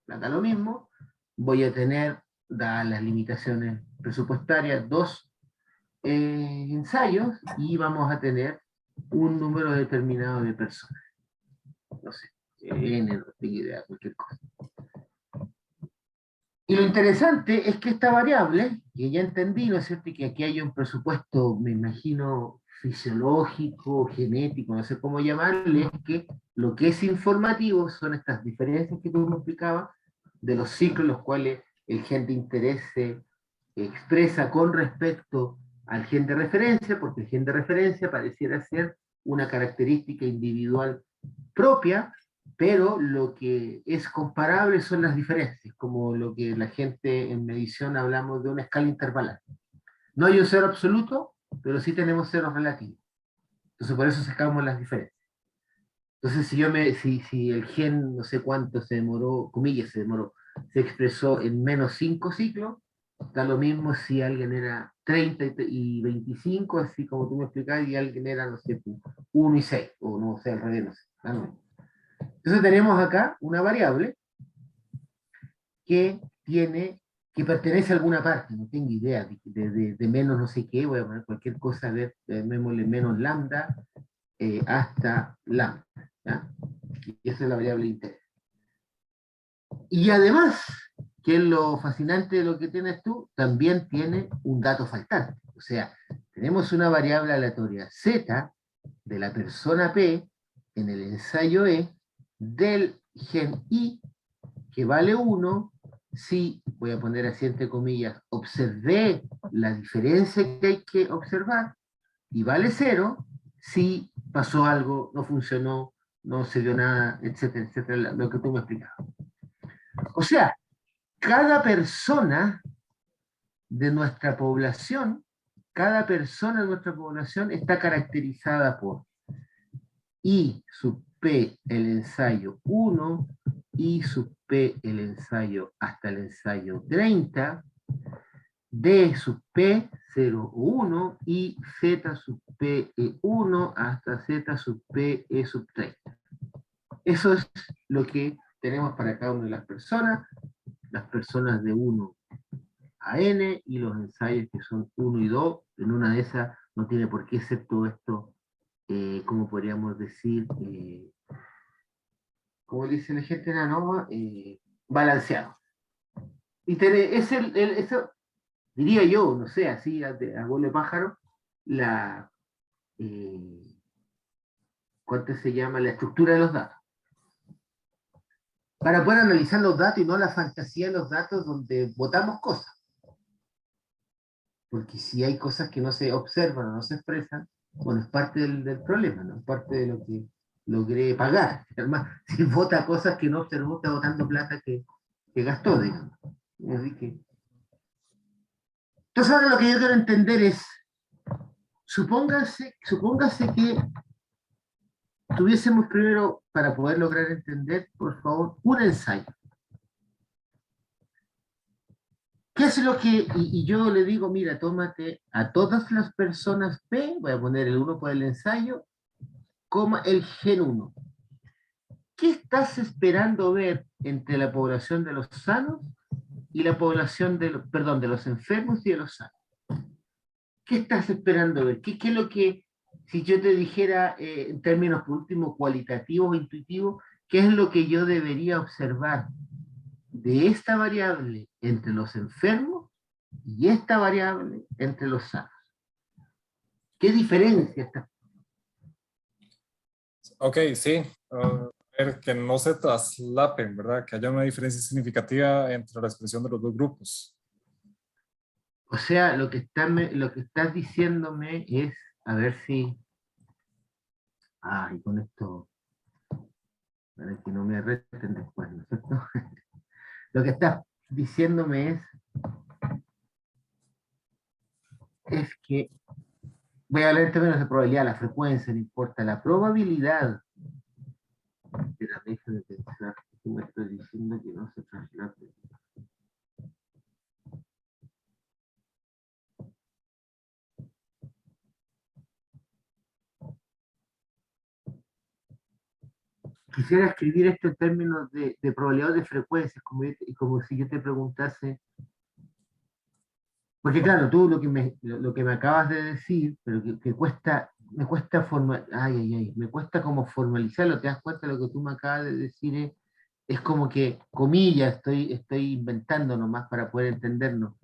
da lo mismo, voy a tener, dadas las limitaciones presupuestarias, 2 ensayos y vamos a tener un número determinado de personas. No sé, N, no tengo idea, cualquier cosa. Y lo interesante es que esta variable, que ya entendí, ¿no es cierto? Y que aquí hay un presupuesto, me imagino, fisiológico, genético, no sé cómo llamarle, es que lo que es informativo son estas diferencias que tú me explicabas de los ciclos en los cuales el gen de interés se expresa con respecto al gen de referencia, porque el gen de referencia pareciera ser una característica individual propia, pero lo que es comparable son las diferencias, como lo que la gente en medición hablamos de una escala intervalar. No hay un cero absoluto, pero sí tenemos ceros relativos. Entonces por eso sacamos las diferencias. Entonces si el gen no sé cuánto se demoró, comillas se demoró, se expresó en menos 5 ciclos, da lo mismo si alguien era 30 y 25, así como tú me explicabas, y alguien era, no sé, 1 y 6, o no sé, al revés, no sé. No. Entonces tenemos acá una variable que pertenece a alguna parte, no tengo idea, de menos no sé qué, voy a poner cualquier cosa, llamémosle menos lambda hasta lambda, ¿ya? Y esa es la variable de interés. Y además, que es lo fascinante de lo que tienes tú, también tiene un dato faltante. O sea, tenemos una variable aleatoria Z de la persona P en el ensayo E del gen I que vale 1 si, voy a poner así entre comillas, observé la diferencia que hay que observar, y vale 0 si pasó algo, no funcionó, no se dio nada, etcétera, etcétera, lo que tú me explicabas. O sea, cada persona de nuestra población, cada persona de nuestra población está caracterizada por I sub P el ensayo 1, I sub P el ensayo hasta el ensayo 30, D sub P 0 o 1 y Z sub P E1 hasta Z sub P E sub 30. Eso es lo que tenemos para cada una de las personas de 1 a N y los ensayos que son 1 y 2. En una de esas no tiene por qué ser todo esto, como podríamos decir, como dice la gente en ANOVA, balanceado. Y eso, diría yo, no sé, así a vuelo de pájaro, ¿cuánto se llama? La estructura de los datos. Para poder analizar los datos y no la fantasía de los datos donde botamos cosas. Porque si hay cosas que no se observan o no se expresan, bueno, es parte del problema, ¿no? Es parte de lo que logré pagar. Además, si vota cosas que no observó, está votando plata que gastó, digamos. Así que... Entonces ahora lo que yo quiero entender es, supóngase que tuviésemos primero, para poder lograr entender, por favor, un ensayo. ¿Qué es lo que, y yo le digo, mira, tómate a todas las personas P, voy a poner el 1 por el ensayo, coma el gen 1. ¿Qué estás esperando ver entre la población de los sanos y la población de los enfermos y de los sanos? ¿Qué estás esperando ver? ¿Qué es lo que, si yo te dijera en términos por último cualitativos o intuitivos, qué es lo que yo debería observar de esta variable entre los enfermos y esta variable entre los sanos? ¿Qué diferencia está? Ok, sí. Ver que no se traslapen, ¿verdad? Que haya una diferencia significativa entre la expresión de los dos grupos. O sea, lo que estás diciéndome es, a ver si... Ay, con esto... Para que no me reten después, ¿no es cierto? Lo que estás diciéndome es que, voy a hablar en términos de probabilidad, la frecuencia, no importa, la probabilidad. Espera, déjame pensar, tú me estás diciendo que no se traslape. Quisiera escribir esto en términos de probabilidad de frecuencias, como si yo te preguntase, porque claro, tú lo que me acabas de decir, pero que me cuesta me cuesta como formalizarlo, te das cuenta, lo que tú me acabas de decir es como que, comillas, estoy inventando nomás para poder entendernos.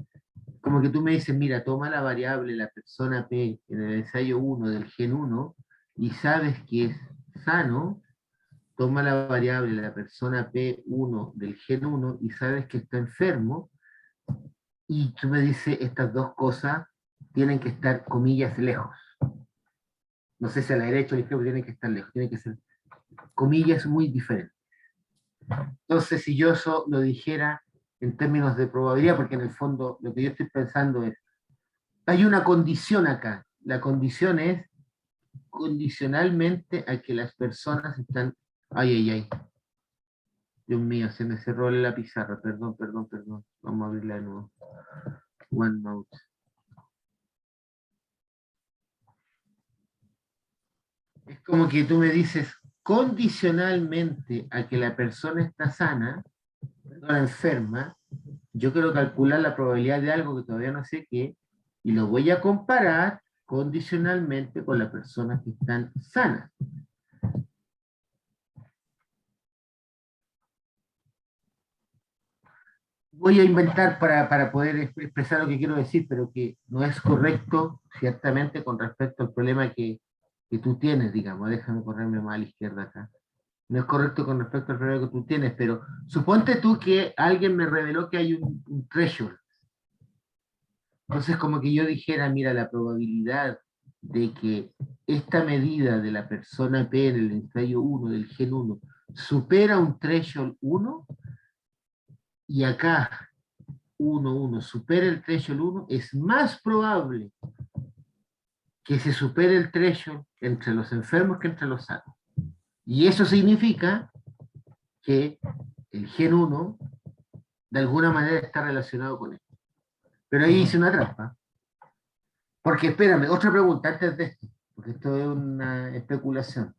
Como que tú me dices, mira, toma la variable, la persona P, en el ensayo 1 del gen 1, y sabes que es sano, toma la variable, la persona P1 del gen 1, y sabes que está enfermo, y tú me dices, estas dos cosas tienen que estar, comillas, lejos. No sé si a la derecha o a la izquierda, tienen que estar lejos, tienen que ser, comillas, muy diferentes. Entonces, si yo eso lo dijera en términos de probabilidad, porque en el fondo lo que yo estoy pensando es, hay una condición acá. La condición es condicionalmente a que las personas están... Ay. Dios mío, se me cerró la pizarra. Perdón. Vamos a abrirla de nuevo. OneNote. Es como que tú me dices, condicionalmente a que la persona está sana, no enferma, yo quiero calcular la probabilidad de algo que todavía no sé qué, y lo voy a comparar condicionalmente con las personas que están sanas. Voy a inventar para poder expresar lo que quiero decir, pero que no es correcto, ciertamente, con respecto al problema que tú tienes, digamos. Déjame correrme más a la izquierda acá. No es correcto con respecto al problema que tú tienes, pero suponte tú que alguien me reveló que hay un threshold. Entonces, como que yo dijera, mira, la probabilidad de que esta medida de la persona P en el ensayo 1 del gen 1 supera un threshold 1 y acá 1, 1 supera el threshold 1, es más probable que se supere el threshold entre los enfermos que entre los sanos. Y eso significa que el gen 1 de alguna manera está relacionado con esto. Pero ahí hice una trampa. Porque espérame, otra pregunta antes de esto, porque esto es una especulación.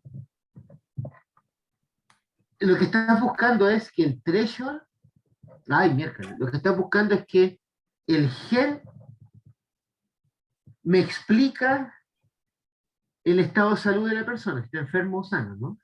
Lo que estás buscando es que el threshold, miércoles, lo que estás buscando es que el gen me explica el estado de salud de la persona, si está enfermo o sano, ¿no?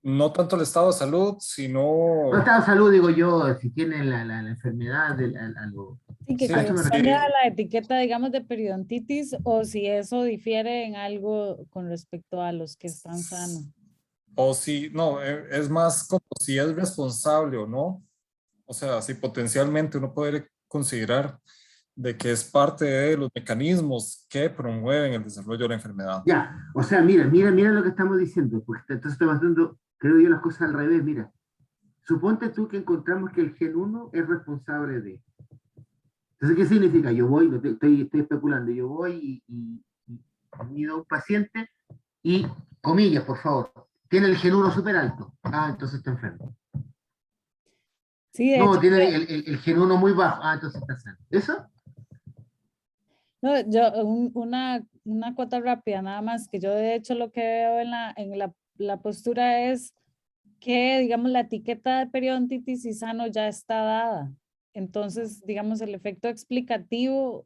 No tanto el estado de salud, sino... No estado de salud, digo yo, si tiene la enfermedad, algo. Sí, que Sí, corresponde a sí. la etiqueta, digamos, de periodontitis, o si eso difiere en algo con respecto a los que están sanos. O si, no, es más como si es responsable o no. O sea, si potencialmente uno puede considerar de que es parte de los mecanismos que promueven el desarrollo de la enfermedad. Ya, o sea, mira lo que estamos diciendo, porque entonces estamos haciendo, creo yo, las cosas al revés, mira. Suponte tú que encontramos que el gen 1 es responsable de. Entonces, ¿qué significa? Yo voy, estoy especulando, yo voy y mido a un paciente y, comillas, por favor, tiene el gen 1 súper alto. Entonces está enfermo. Sí, de No, hecho, tiene el gen 1 muy bajo. Entonces está sano. ¿Eso? no, yo, una cuota rápida, nada más, que yo de hecho lo que veo la postura es que, digamos, la etiqueta de periodontitis y sano ya está dada. Entonces, digamos, el efecto explicativo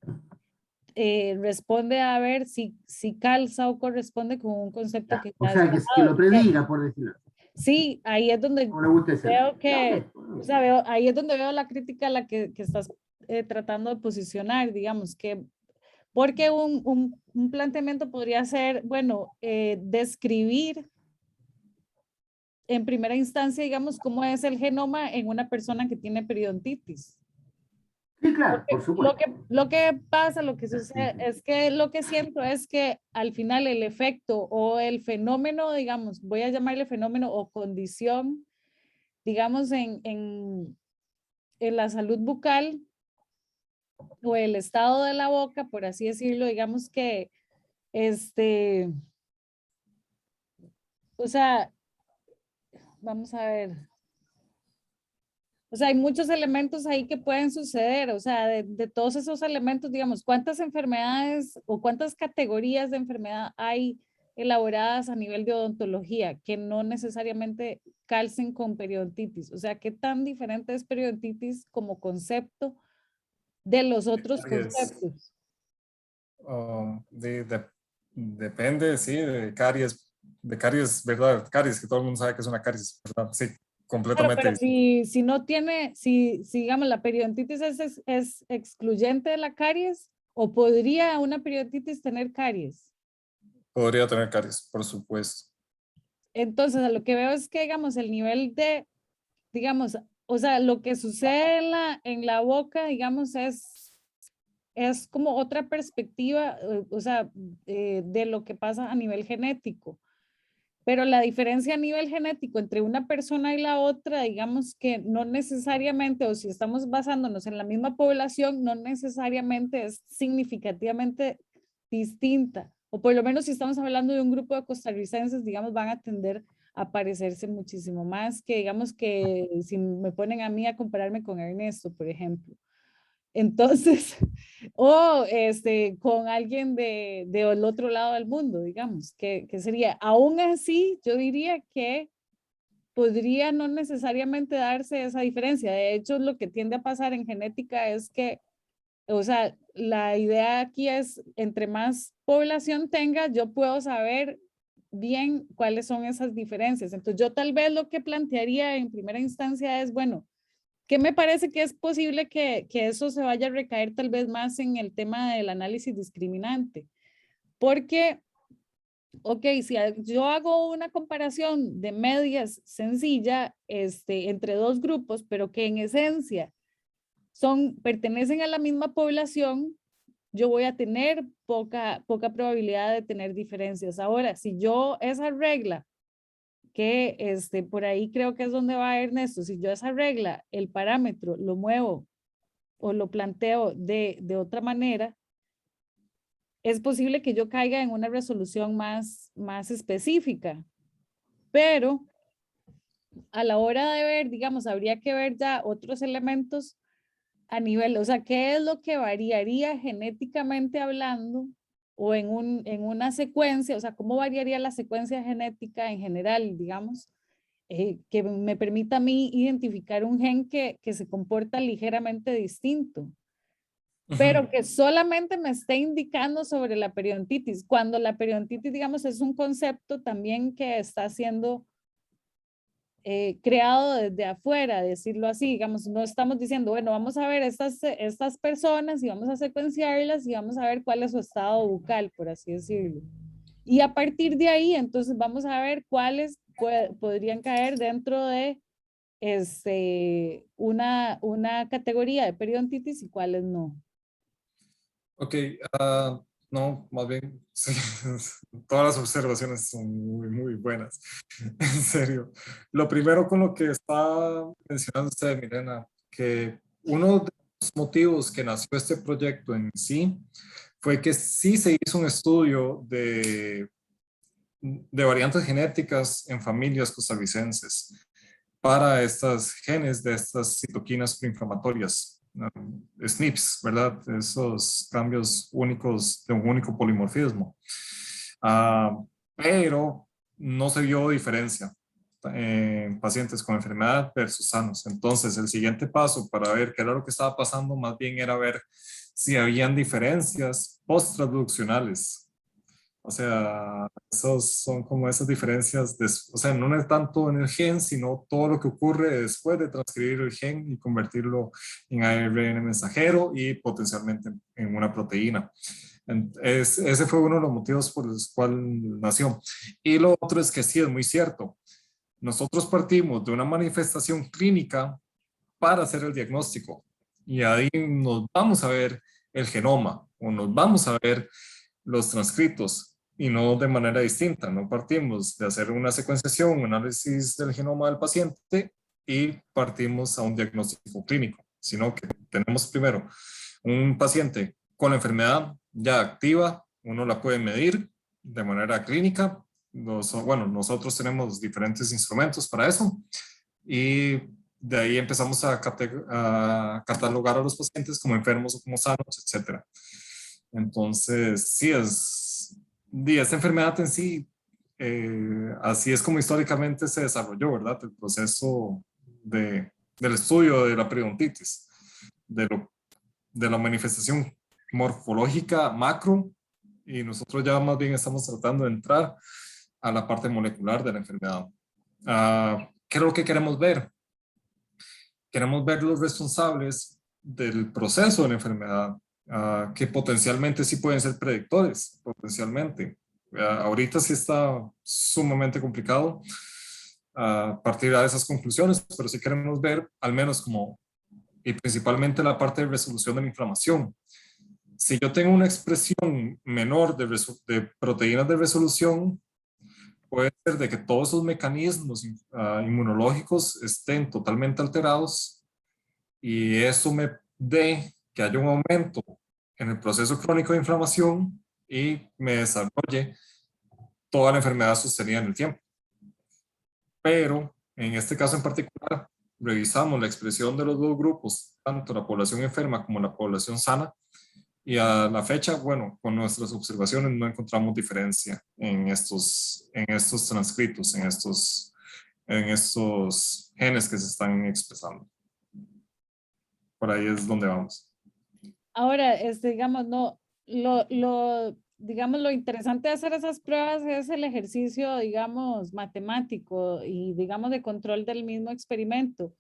responde a ver si calza o corresponde con un concepto que O ya sea, está que dado. lo prediga, por decirlo. Sí, ahí es donde Como le gusta decirlo. veo que, Okay. o sea, ahí es donde veo la crítica a la que estás tratando de posicionar, digamos, que porque un planteamiento podría ser, bueno, describir en primera instancia, digamos, cómo es el genoma en una persona que tiene periodontitis. Sí, claro, por supuesto. Lo que pasa, lo que sucede, es que lo que siento es que al final el efecto o el fenómeno, digamos, voy a llamarle fenómeno o condición, digamos, en la salud bucal o el estado de la boca, por así decirlo, digamos que, o sea, vamos a ver. O sea, hay muchos elementos ahí que pueden suceder, o sea, de todos esos elementos, digamos, ¿cuántas enfermedades o cuántas categorías de enfermedad hay elaboradas a nivel de odontología que no necesariamente calcen con periodontitis? O sea, ¿qué tan diferente es periodontitis como concepto de los otros Caries, conceptos? depende, sí, de caries, ¿verdad? Caries, que todo el mundo sabe que es una caries, ¿verdad? Sí, Claro, completamente pero distinto. si no tiene, si digamos la periodontitis es excluyente de la caries, o podría una periodontitis tener caries. Podría tener caries, por supuesto. Entonces, a lo que veo es que, digamos, el nivel de, digamos, o sea, lo que sucede en la boca, digamos, es como otra perspectiva, o sea, de lo que pasa a nivel genético. Pero la diferencia a nivel genético entre una persona y la otra, digamos que no necesariamente, o si estamos basándonos en la misma población, no necesariamente es significativamente distinta. O por lo menos si estamos hablando de un grupo de costarricenses, digamos, van a tender a parecerse muchísimo más que, digamos, que si me ponen a mí a compararme con Ernesto, por ejemplo. Entonces, o con alguien del otro lado del mundo, digamos, que sería, aún así, yo diría que podría no necesariamente darse esa diferencia. De hecho, lo que tiende a pasar en genética es que, o sea, la idea aquí es, entre más población tenga, yo puedo saber bien cuáles son esas diferencias. Entonces, yo tal vez lo que plantearía en primera instancia es, bueno, que me parece que es posible que eso se vaya a recaer tal vez más en el tema del análisis discriminante. Porque, ok, si yo hago una comparación de medias sencilla entre dos grupos, pero que en esencia pertenecen a la misma población, yo voy a tener poca probabilidad de tener diferencias. Ahora, si yo esa regla, que por ahí creo que es donde va Ernesto, si yo esa regla, el parámetro, lo muevo o lo planteo de otra manera, es posible que yo caiga en una resolución más específica, pero a la hora de ver, digamos, habría que ver ya otros elementos a nivel, o sea, ¿qué es lo que variaría genéticamente hablando o en una secuencia? O sea, ¿cómo variaría la secuencia genética en general, digamos, que me permita a mí identificar un gen que se comporta ligeramente distinto, pero que solamente me esté indicando sobre la periodontitis, cuando la periodontitis, digamos, es un concepto también que está siendo creado desde afuera, decirlo así, digamos, no estamos diciendo, bueno, vamos a ver estas personas y vamos a secuenciarlas y vamos a ver cuál es su estado bucal, por así decirlo. Y a partir de ahí, entonces vamos a ver cuáles podrían caer dentro de una categoría de periodontitis y cuáles no. Ok, no, más bien, sí, todas las observaciones son muy, muy buenas, en serio. Lo primero con lo que está mencionando usted, Milena, que uno de los motivos que nació este proyecto en sí fue que sí se hizo un estudio de variantes genéticas en familias costarricenses para estas genes de estas citoquinas proinflamatorias, SNPs, ¿verdad? Esos cambios únicos de un único polimorfismo. Pero no se vio diferencia en pacientes con enfermedad versus sanos. Entonces, el siguiente paso para ver qué era lo que estaba pasando, más bien era ver si habían diferencias post-traduccionales. O sea, esos son como esas diferencias, o sea, no es tanto en el gen, sino todo lo que ocurre después de transcribir el gen y convertirlo en ARN mensajero y potencialmente en una proteína. Ese fue uno de los motivos por los cuales nació. Y lo otro es que sí, es muy cierto. Nosotros partimos de una manifestación clínica para hacer el diagnóstico y ahí nos vamos a ver el genoma o nos vamos a ver los transcritos y no de manera distinta. No partimos de hacer una secuenciación, un análisis del genoma del paciente y partimos a un diagnóstico clínico, sino que tenemos primero un paciente con la enfermedad ya activa, uno la puede medir de manera clínica. Bueno, nosotros tenemos diferentes instrumentos para eso y de ahí empezamos a catalogar a los pacientes como enfermos o como sanos, etcétera. Entonces, sí, esta enfermedad en sí, así es como históricamente se desarrolló, ¿verdad? El proceso del estudio de la periodontitis, de la manifestación morfológica macro, y nosotros ya más bien estamos tratando de entrar a la parte molecular de la enfermedad. ¿Qué es lo que queremos ver? Queremos ver los responsables del proceso de la enfermedad, que potencialmente sí pueden ser predictores, potencialmente. Ahorita sí está sumamente complicado partir de esas conclusiones, pero sí queremos ver al menos como, y principalmente la parte de resolución de la inflamación. Si yo tengo una expresión menor de proteínas de resolución, puede ser de que todos esos mecanismos inmunológicos estén totalmente alterados y eso me dé que haya un aumento en el proceso crónico de inflamación y me desarrolle toda la enfermedad sostenida en el tiempo. Pero en este caso en particular, revisamos la expresión de los dos grupos, tanto la población enferma como la población sana, y a la fecha, bueno, con nuestras observaciones no encontramos diferencia en estos transcritos, en estos genes que se están expresando. Por ahí es donde vamos. Ahora, digamos, no, digamos, lo interesante de hacer esas pruebas es el ejercicio, digamos, matemático y, digamos, de control del mismo experimento.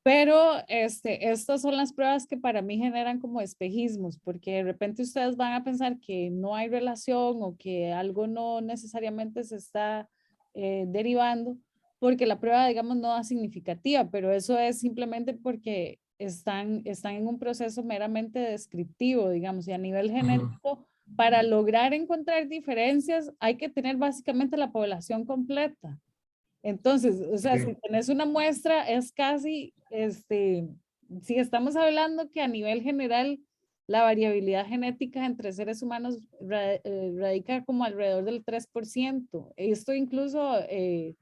Pero estas son las pruebas que para mí generan como espejismos, porque de repente ustedes van a pensar que no hay relación o que algo no necesariamente se está derivando, porque la prueba, digamos, no es significativa, pero eso es simplemente porque están en un proceso meramente descriptivo, digamos, y a nivel genético, para lograr encontrar diferencias hay que tener básicamente la población completa. Entonces, o sea, si tenés una muestra, es casi, si estamos hablando que a nivel general la variabilidad genética entre seres humanos radica como alrededor del 3%. Esto incluso, y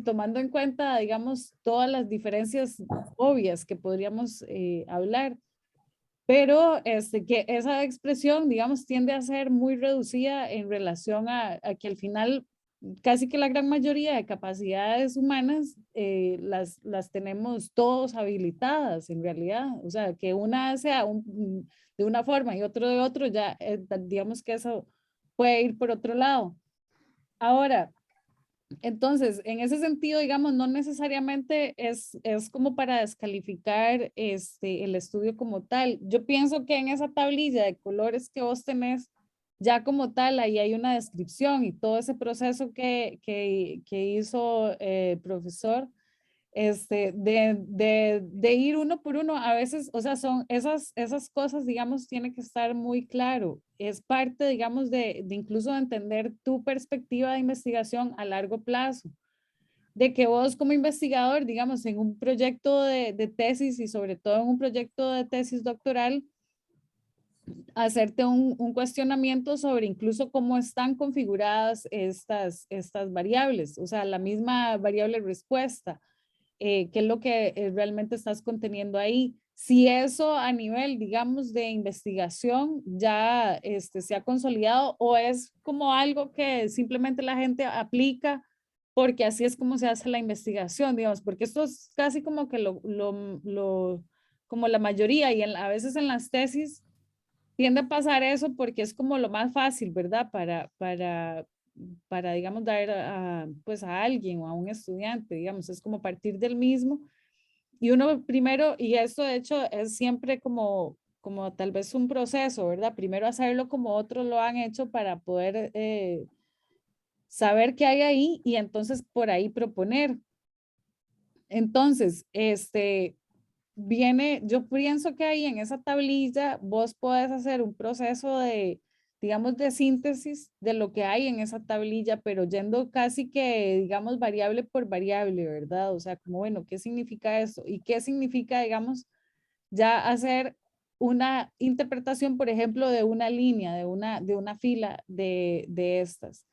tomando en cuenta, digamos, todas las diferencias obvias que podríamos hablar, pero que esa expresión, digamos, tiende a ser muy reducida en relación a que al final casi que la gran mayoría de capacidades humanas las tenemos todos habilitadas en realidad. O sea, que una sea de una forma y otro de otro, ya digamos que eso puede ir por otro lado. Ahora, entonces, en ese sentido, digamos, no necesariamente es como para descalificar el estudio como tal. Yo pienso que en esa tablilla de colores que vos tenés, ya como tal, ahí hay una descripción y todo ese proceso que hizo el profesor, de ir uno por uno, a veces, o sea, son esas cosas, digamos, tiene que estar muy claro. Es parte, digamos, de incluso de entender tu perspectiva de investigación a largo plazo. De que vos como investigador, digamos, en un proyecto de tesis y sobre todo en un proyecto de tesis doctoral, hacerte un cuestionamiento sobre incluso cómo están configuradas estas variables, o sea, la misma variable respuesta, qué es lo que realmente estás conteniendo ahí. Si eso a nivel, digamos, de investigación ya se ha consolidado o es como algo que simplemente la gente aplica porque así es como se hace la investigación, digamos, porque esto es casi como que como la mayoría y a veces en las tesis tiende a pasar eso porque es como lo más fácil, ¿verdad? Para digamos, dar pues a alguien o a un estudiante, digamos, es como partir del mismo. Y uno primero, y esto de hecho es siempre como tal vez un proceso, ¿verdad? Primero hacerlo como otros lo han hecho para poder saber qué hay ahí y entonces por ahí proponer. Entonces, yo pienso que ahí en esa tablilla vos podés hacer un proceso de, digamos, de síntesis de lo que hay en esa tablilla, pero yendo casi que, digamos, variable por variable, ¿verdad? O sea, como, bueno, ¿qué significa esto? ¿Y qué significa, digamos, ya hacer una interpretación, por ejemplo, de una línea, de una fila de estas?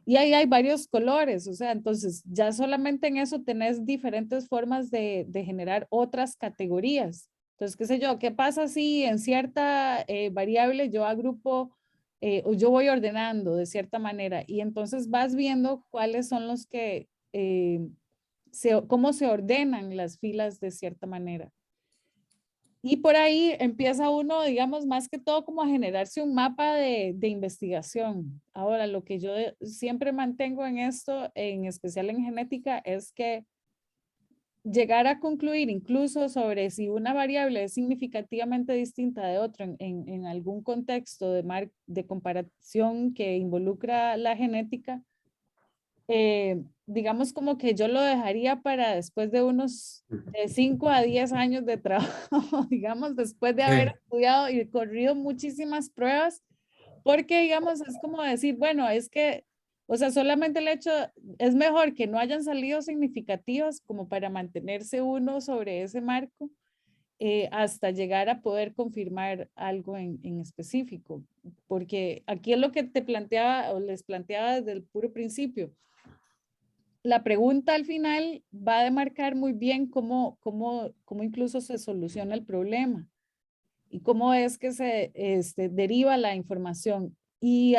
Y ahí hay varios colores, o sea, entonces ya solamente en eso tenés diferentes formas de generar otras categorías. Entonces, qué sé yo, ¿qué pasa si en cierta variable yo agrupo o yo voy ordenando de cierta manera? Y entonces vas viendo cuáles son los que, cómo se ordenan las filas de cierta manera. Y por ahí empieza uno, digamos, más que todo como a generarse un mapa de investigación. Ahora, lo que yo siempre mantengo en esto, en especial en genética, es que llegar a concluir incluso sobre si una variable es significativamente distinta de otra en algún contexto de comparación que involucra la genética, digamos como que yo lo dejaría para después de unos de 5 a 10 años de trabajo, digamos, después de haber estudiado y corrido muchísimas pruebas, porque digamos, es como decir, bueno, es que, o sea, solamente el hecho, es mejor que no hayan salido significativas como para mantenerse uno sobre ese marco, hasta llegar a poder confirmar algo en específico, porque aquí es lo que te planteaba o les planteaba desde el puro principio. La pregunta al final va a demarcar muy bien cómo incluso se soluciona el problema y cómo es que se deriva la información. Y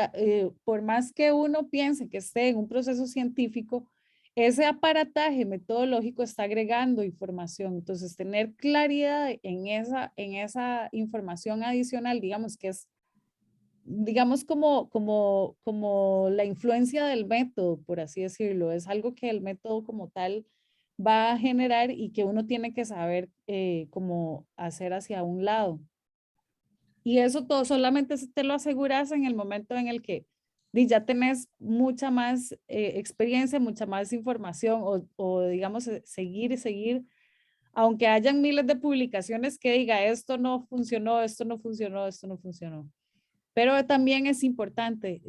por más que uno piense que esté en un proceso científico, ese aparataje metodológico está agregando información. Entonces, tener claridad en esa información adicional, digamos que es como la influencia del método, por así decirlo, es algo que el método como tal va a generar y que uno tiene que saber cómo hacer hacia un lado. Y eso todo solamente te lo aseguras en el momento en el que ya tenés mucha más experiencia, mucha más información o digamos seguir aunque hayan miles de publicaciones que diga esto no funcionó, esto no funcionó, esto no funcionó. Pero también es importante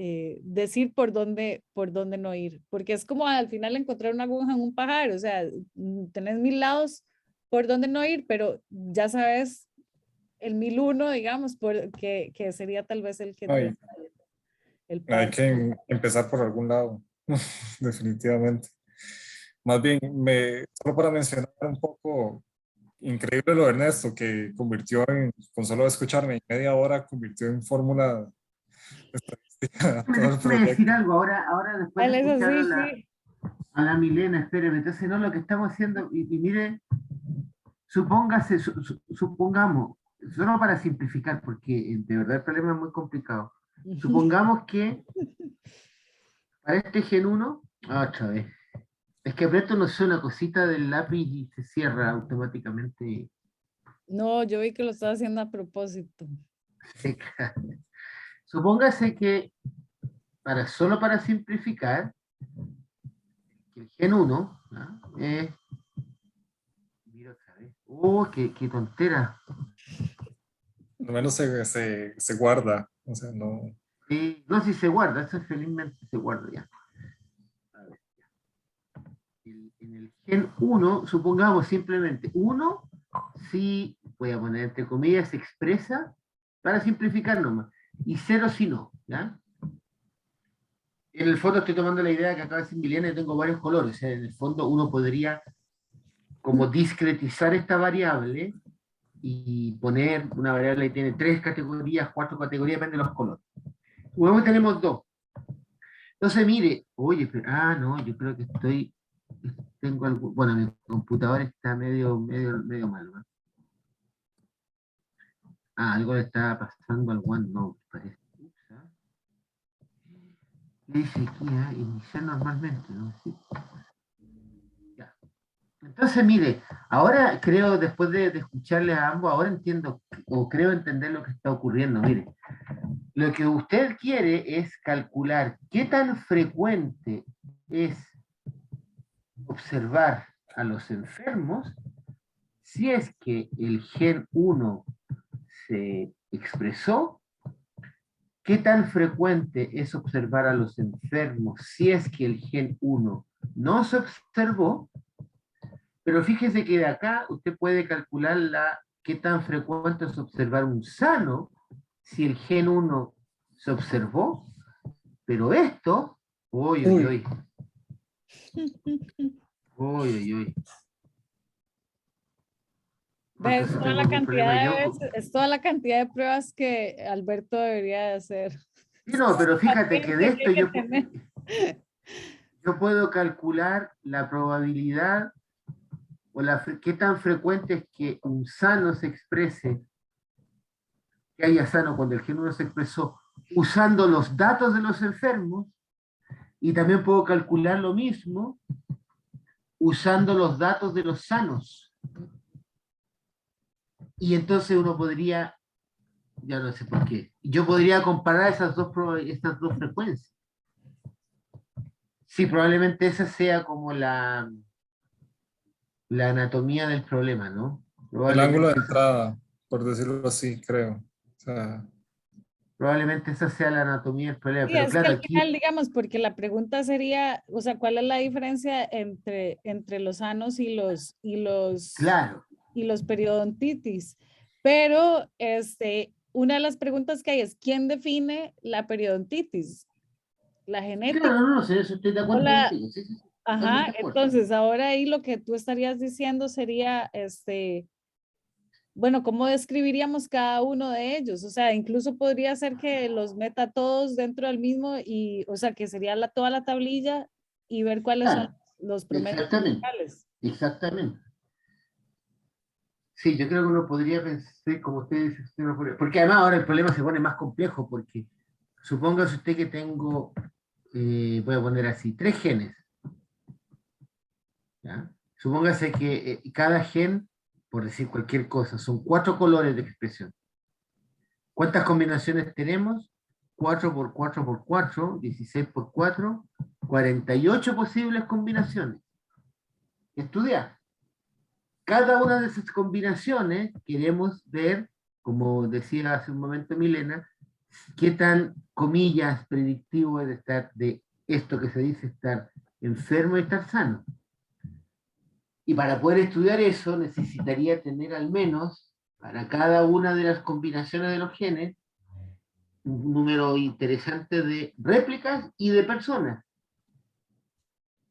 decir por dónde no ir, porque es como al final encontrar una aguja en un pajar, o sea, tenés 1000 lados por dónde no ir, pero ya sabes el 1001, digamos, que sería tal vez el que Ay, el hay paso. que empezar por algún lado, definitivamente. Más bien, solo para mencionar un poco, increíble lo de Ernesto, que con solo escucharme en media hora, convirtió en fórmula estadística todo el Déjame decir proyecto. algo, ahora después de Él es escuchar así, sí. a la Milena, espéreme, entonces no, lo que estamos haciendo, y mire, supongamos, solo para simplificar, porque de verdad el problema es muy complicado. Supongamos que para este gen 1, otra vez, es que aprieto, no sé, una cosita del lápiz y se cierra automáticamente. No, yo vi que lo estaba haciendo a propósito. Supóngase que, solo para simplificar, que el gen 1 es... Mira otra vez. Oh, qué tontera. Al menos se guarda, o sea, no. No, si se guarda, eso felizmente se guarda ya. A ver, en el gen 1, supongamos simplemente 1, si, voy a poner entre comillas, se expresa, para simplificar nomás, y 0 si no, ¿ya? En el fondo estoy tomando la idea que acaba de decir Milena y tengo varios colores, o sea, en el fondo uno podría como discretizar esta variable y poner una variable que tiene 3 categorías, 4 categorías, depende de los colores. Luego tenemos 2. Entonces, mire, oye, no, yo creo que tengo algo, bueno, mi computador está medio malo, ¿no? Algo le está pasando al OneNote, parece. ¿Qué dice aquí? Iniciar normalmente, ¿no? Sí. Ya. Entonces, mire, ahora creo, después de escucharle a ambos, ahora entiendo, o creo entender lo que está ocurriendo. Mire, lo que usted quiere es calcular qué tan frecuente es observar a los enfermos si es que el gen 1 se expresó, qué tan frecuente es observar a los enfermos si es que el gen 1 no se observó, pero fíjese que de acá usted puede calcular qué tan frecuente es observar un sano si el gen 1 se observó, pero esto, uy, uy, uy, uy, uy, uy. ¿Ves? Entonces tengo algún problema yo. Es toda la cantidad de pruebas que Alberto debería de hacer. Sí, no, pero fíjate que de Paciencia que esto hay que tener. yo puedo calcular la probabilidad o qué tan frecuente es que un sano se exprese, que haya sano cuando el gen 1 se expresó, usando los datos de los enfermos, y también puedo calcular lo mismo usando los datos de los sanos. Y entonces uno podría, ya no sé por qué, yo podría comparar estas dos frecuencias. Sí, probablemente esa sea como la anatomía del problema, ¿no? El ángulo de Probablemente entrada, por decirlo así, creo. O sea, probablemente esa sea la anatomía del problema, Sí, pero es que claro, al aquí, final, digamos, porque la pregunta sería, o sea, ¿cuál es la diferencia entre los sanos claro, y los periodontitis? Pero una de las preguntas que hay es, ¿quién define la periodontitis? ¿La genética claro, no sé, eso estoy de o acuerdo la... contigo, sí, sí, sí, Ajá, totalmente de acuerdo. entonces ahora ahí lo que tú estarías diciendo sería, bueno, ¿cómo describiríamos cada uno de ellos? O sea, incluso podría ser que los meta todos dentro del mismo y, o sea, que sería toda la tablilla y ver cuáles son Claro, los promedios exactamente, generales. exactamente. Sí, yo creo que uno podría pensar, como usted dice, porque además ahora el problema se pone más complejo, porque supóngase usted que tengo, voy a poner así, 3 genes, ¿ya? Supóngase que cada gen, por decir cualquier cosa, son 4 colores de expresión. ¿Cuántas combinaciones tenemos? 4 por 4 por 4, 16 por 4, 48 posibles combinaciones. Estudiar. cada una de esas combinaciones queremos ver, como decía hace un momento Milena, qué tan, comillas, predictivo es de estar, de esto que se dice estar enfermo y estar sano. Y para poder estudiar eso necesitaría tener al menos, para cada una de las combinaciones de los genes, un número interesante de réplicas y de personas.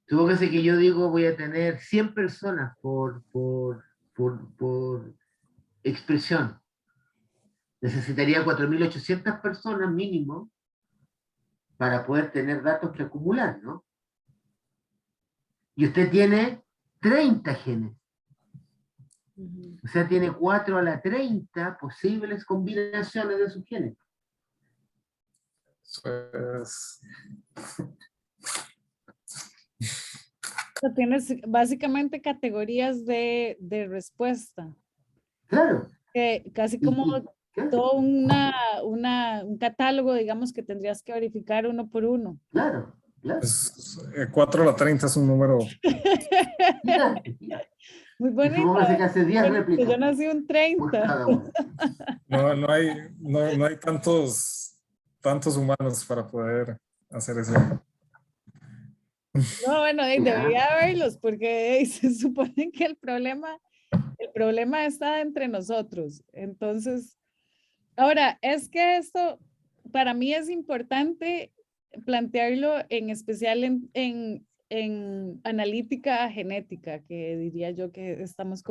Supóngase que yo digo voy a tener 100 personas por expresión. Necesitaría 4.800 personas mínimo para poder tener datos que acumular, ¿no? Y usted tiene 30 genes. O sea, tiene 4 a la 30 posibles combinaciones de sus genes. Pues, Tienes básicamente categorías de respuesta. Claro. Casi como claro. todo un catálogo, digamos, que tendrías que verificar uno por uno. Claro, claro. pues 4 a la 30 es un número. Muy bonito. Y supóngase que hace 10 réplicas. Yo nací un 30. Por cada uno. No hay tantos humanos para poder hacer eso. No, bueno, debería haberlos porque se supone que el problema está entre nosotros. Entonces, ahora, es que esto para mí es importante plantearlo en especial en analítica genética, que diría yo que estamos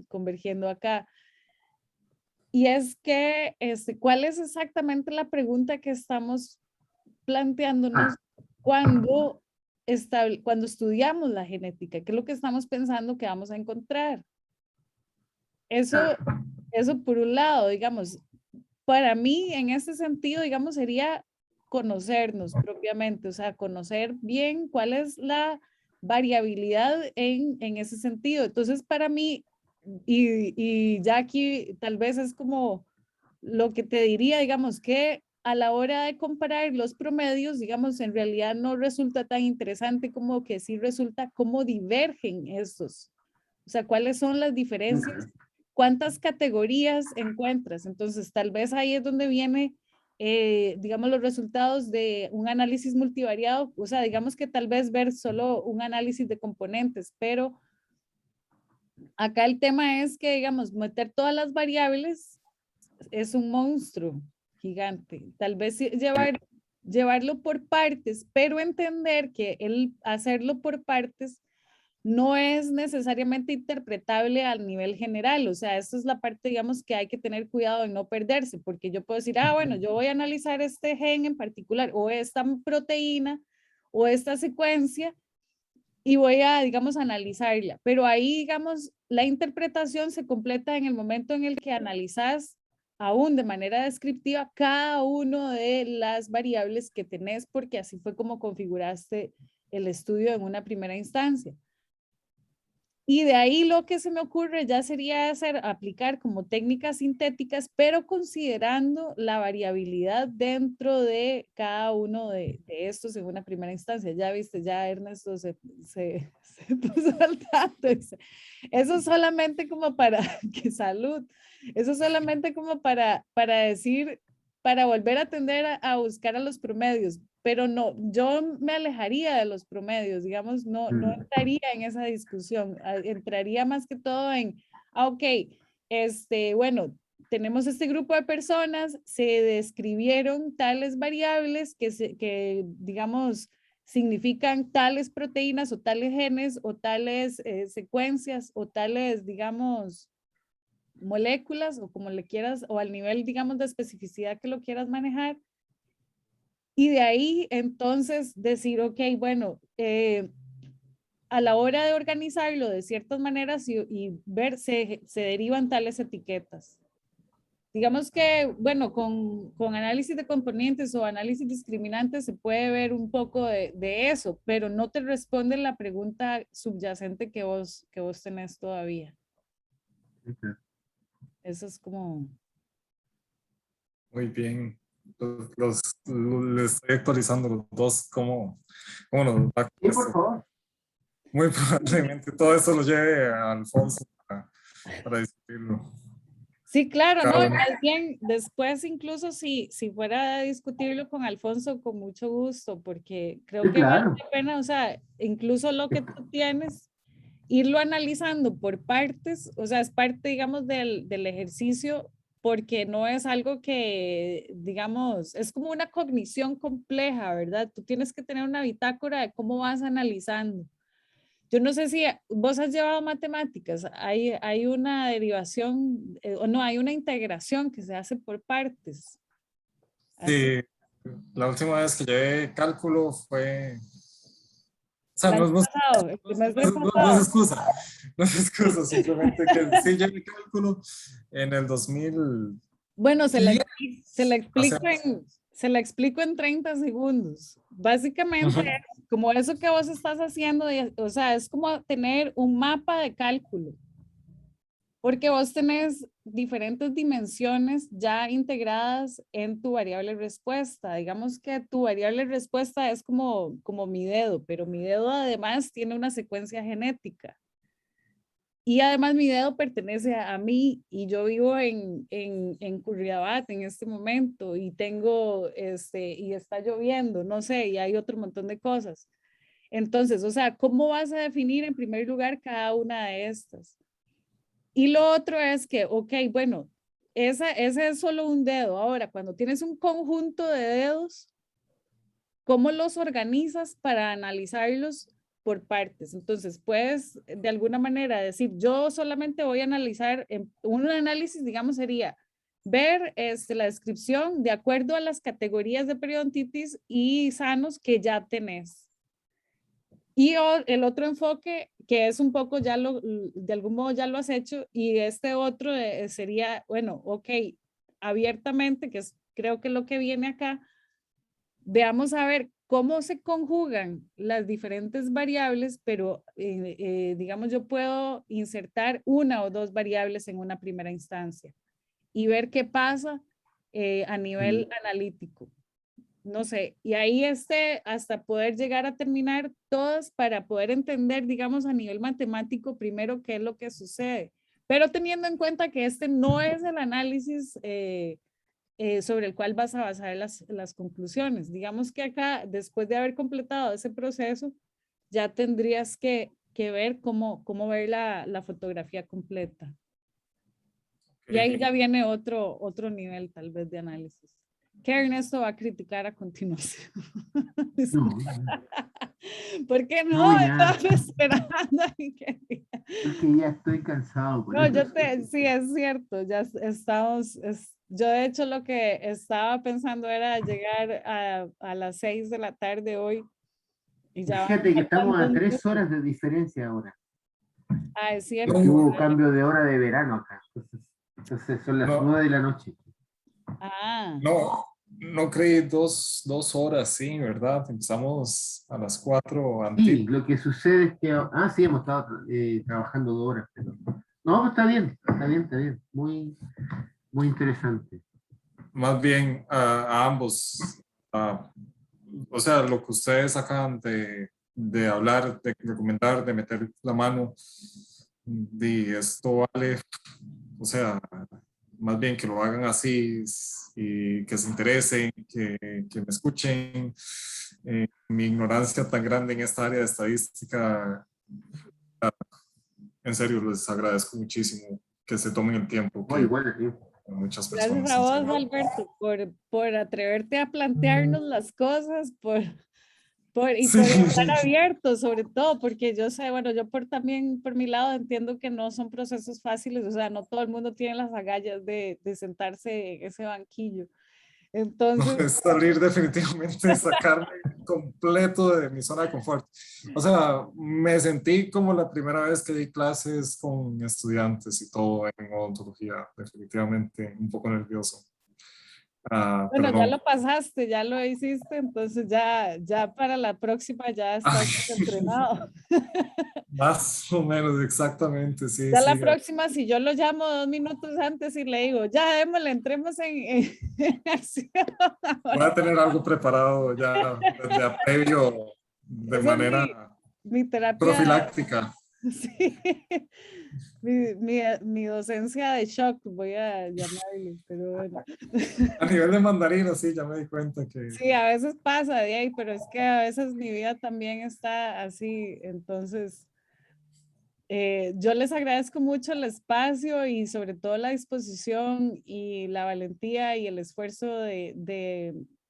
convergiendo acá. Y es que, ¿cuál es exactamente la pregunta que estamos planteándonos cuando estudiamos la genética? ¿Qué es lo que estamos pensando que vamos a encontrar? Eso por un lado, digamos, para mí en ese sentido, digamos, sería conocernos propiamente, o sea, conocer bien cuál es la variabilidad en ese sentido. Entonces, para mí, y ya aquí tal vez es como lo que te diría, digamos, que a la hora de comparar los promedios, digamos, en realidad no resulta tan interesante como que sí resulta cómo divergen estos. O sea, cuáles son las diferencias, cuántas categorías encuentras. Entonces, tal vez ahí es donde viene, digamos, los resultados de un análisis multivariado. O sea, digamos que tal vez ver solo un análisis de componentes, pero acá el tema es que, digamos, meter todas las variables es un monstruo gigante. Tal vez llevarlo por partes, pero entender que el hacerlo por partes no es necesariamente interpretable al nivel general. O sea, esta es la parte, digamos, que hay que tener cuidado en no perderse, porque yo puedo decir, bueno, yo voy a analizar este gen en particular, o esta proteína, o esta secuencia, y voy a, digamos, analizarla. Pero ahí, digamos, la interpretación se completa en el momento en el que analizas aún de manera descriptiva cada uno de las variables que tenés, porque así fue como configuraste el estudio en una primera instancia. Y de ahí lo que se me ocurre ya sería aplicar como técnicas sintéticas, pero considerando la variabilidad dentro de cada uno de estos en una primera instancia. Ya viste, ya Ernesto se puso al tanto. Eso solamente como para, que salud, eso solamente como para decir, para volver a tender a buscar a los promedios. Pero no, yo me alejaría de los promedios, digamos, no entraría en esa discusión, entraría más que todo en, ok, bueno, tenemos este grupo de personas, se describieron tales variables que digamos, significan tales proteínas o tales genes o tales secuencias o tales, digamos, moléculas o como le quieras, o al nivel, digamos, de especificidad que lo quieras manejar. Y de ahí, entonces, decir, ok, bueno, a la hora de organizarlo de ciertas maneras y ver, se derivan tales etiquetas. Digamos que, bueno, con análisis de componentes o análisis discriminantes se puede ver un poco de eso, pero no te responde la pregunta subyacente que vos tenés todavía. Eso es como... Muy bien. Les estoy actualizando los dos, ¿cómo nos va? Sí, por favor. Muy probablemente todo eso lo lleve a Alfonso para discutirlo. Sí, claro, no, Cada y uno. más bien después incluso si fuera a discutirlo con Alfonso, con mucho gusto, porque creo Sí, que vale claro. la pena, o sea, incluso lo que tú tienes, irlo analizando por partes, o sea, es parte, digamos, del ejercicio, porque no es algo que, digamos, es como una cognición compleja, ¿verdad? Tú tienes que tener una bitácora de cómo vas analizando. Yo no sé si vos has llevado matemáticas, hay una derivación, o no, hay una integración que se hace por partes. Así, Sí, la última vez que llevé cálculo fue, o sea, el año pasado, el trimestre no es pasado. excusa, no es excusa, simplemente que sí llevé cálculo en el 2010, Bueno, hace más. se la explico en 30 segundos. Básicamente, Ujú. como eso que vos estás haciendo, o sea, es como tener un mapa de cálculo. Porque vos tenés diferentes dimensiones ya integradas en tu variable respuesta. Digamos que tu variable respuesta es como mi dedo, pero mi dedo además tiene una secuencia genética. Y además mi dedo pertenece a mí y yo vivo en Curridabat en este momento y tengo, y está lloviendo, no sé, y hay otro montón de cosas. Entonces, o sea, ¿cómo vas a definir en primer lugar cada una de estas? Y lo otro es que, ok, bueno, ese es solo un dedo. Ahora, cuando tienes un conjunto de dedos, ¿cómo los organizas para analizarlos por partes? Entonces, puedes de alguna manera decir, yo solamente voy a analizar, un análisis, digamos, sería ver la descripción de acuerdo a las categorías de periodontitis y sanos que ya tenés. Y el otro enfoque, que es un poco ya de algún modo ya lo has hecho, y este otro sería, bueno, ok, abiertamente, que es creo que lo que viene acá, veamos a ver cómo se conjugan las diferentes variables, pero digamos yo puedo insertar una o dos variables en una primera instancia y ver qué pasa a nivel analítico. No sé, y ahí hasta poder llegar a terminar todas para poder entender, digamos, a nivel matemático primero qué es lo que sucede, pero teniendo en cuenta que este no es el análisis sobre el cual vas a basar las conclusiones. Digamos que acá, después de haber completado ese proceso, ya tendrías que ver cómo ver la fotografía completa. Y ahí ya viene otro nivel tal vez de análisis. Que Ernesto va a criticar a continuación. No, ¿Por qué no? no, Estaba ya, esperando. porque ya estoy cansado, por No, eso. sí, es cierto, ya estamos, yo de hecho lo que estaba pensando era llegar a las 6 de la tarde hoy y ya van Fíjate que estamos faltando a un tres minuto. horas de diferencia ahora, Ah, es porque cierto. hubo cambio de hora de verano acá. Entonces son las No, 9 de la noche. Ah, no creí dos horas, sí, ¿verdad? Empezamos a las 4 Sí, antes. lo que sucede es que, sí, hemos estado trabajando 2 horas, pero no, pues está bien, está bien, está bien. Muy, muy interesante. Más bien a ambos. ah, o sea, lo que ustedes acaban de hablar, de recomendar, de meter la mano, y esto vale, o sea, más bien que lo hagan así y que se interesen, que me escuchen. Mi ignorancia tan grande en esta área de estadística, en serio, les agradezco muchísimo que se tomen el tiempo No, que igual aquí. muchas gracias personas, a en vos, serio. Alberto, por atreverte a plantearnos las cosas, y Sí, por estar abierto, sobre todo, porque yo sé, bueno, yo también por mi lado entiendo que no son procesos fáciles, o sea, no todo el mundo tiene las agallas de sentarse en ese banquillo. no, Entonces, es salir definitivamente, sacarme completo de mi zona de confort. O sea, me sentí como la primera vez que di clases con estudiantes y todo en odontología, definitivamente un poco nervioso. bueno, Pero ya no. lo pasaste, ya lo hiciste, entonces ya para la próxima ya estás Ay, entrenado. más o menos, exactamente, sí, Ya la sí. próxima, si yo lo llamo 2 minutos antes y le digo, ya démosle, entremos en acción. Voy a tener algo preparado ya desde a previo de Esa es manera mi terapia, profiláctica. Sí, mi docencia de shock, voy a llamarle, pero bueno. A nivel de mandarín, sí, ya me di cuenta que... Sí, a veces pasa de ahí, pero es que a veces mi vida también está así, entonces yo les agradezco mucho el espacio y sobre todo la disposición y la valentía y el esfuerzo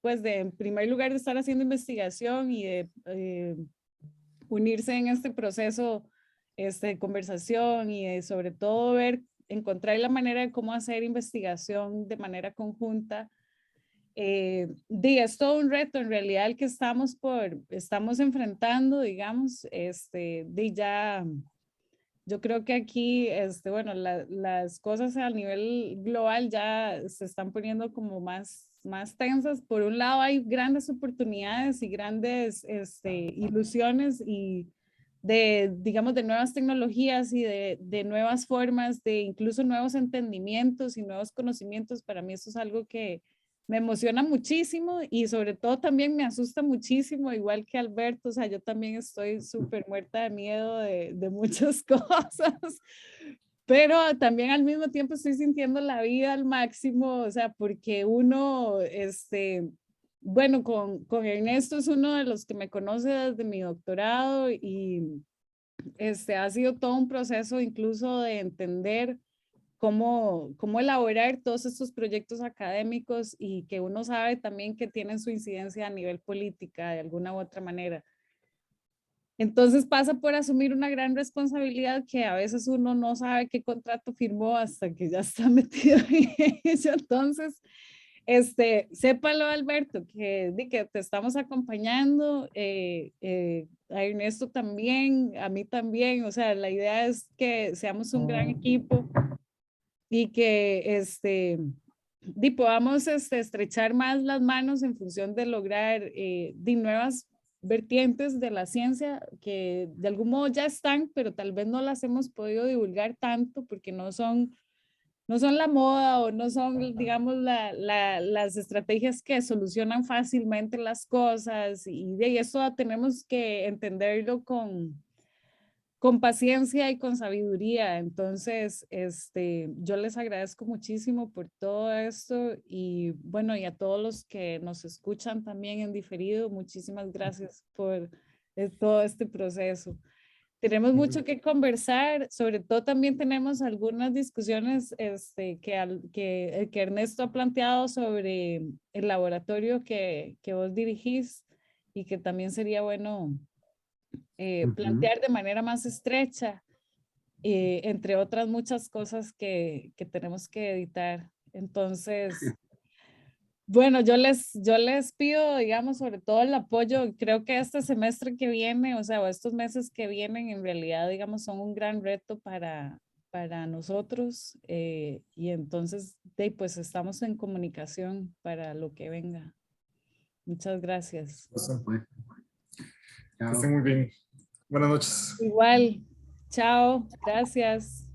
pues de en primer lugar de estar haciendo investigación y de unirse en este proceso de conversación y de sobre todo encontrar la manera de cómo hacer investigación de manera conjunta. Es todo un reto en realidad el que estamos enfrentando, digamos, ya, yo creo que aquí, bueno, las cosas a nivel global ya se están poniendo como más tensas. Por un lado hay grandes oportunidades y grandes ilusiones y digamos, de nuevas tecnologías y de nuevas formas, de incluso nuevos entendimientos y nuevos conocimientos. Para mí eso es algo que me emociona muchísimo y sobre todo también me asusta muchísimo, igual que Alberto. O sea, yo también estoy súper muerta de miedo de muchas cosas, pero también al mismo tiempo estoy sintiendo la vida al máximo, o sea, porque uno, bueno, con Ernesto es uno de los que me conoce desde mi doctorado y ha sido todo un proceso incluso de entender cómo elaborar todos estos proyectos académicos y que uno sabe también que tienen su incidencia a nivel política de alguna u otra manera. Entonces pasa por asumir una gran responsabilidad que a veces uno no sabe qué contrato firmó hasta que ya está metido en eso. Entonces, sépalo, Alberto, que te estamos acompañando, a Ernesto también, a mí también. O sea, la idea es que seamos un gran equipo y que podamos estrechar más las manos en función de lograr nuevas vertientes de la ciencia que de algún modo ya están, pero tal vez no las hemos podido divulgar tanto porque no son la moda o no son, digamos, las estrategias que solucionan fácilmente las cosas y de eso tenemos que entenderlo con paciencia y con sabiduría. Entonces, yo les agradezco muchísimo por todo esto y bueno, y a todos los que nos escuchan también en diferido, muchísimas gracias por todo este proceso. Tenemos mucho que conversar, sobre todo también tenemos algunas discusiones que Ernesto ha planteado sobre el laboratorio que vos dirigís y que también sería bueno plantear de manera más estrecha, entre otras muchas cosas que tenemos que editar. Entonces, bueno, yo les pido, digamos, sobre todo el apoyo. Creo que este semestre que viene, o sea, o estos meses que vienen, en realidad, digamos, son un gran reto para nosotros. Y entonces, pues estamos en comunicación para lo que venga. Muchas gracias. Pues, Que esté chao. muy bien. Buenas noches. Igual, chao, gracias.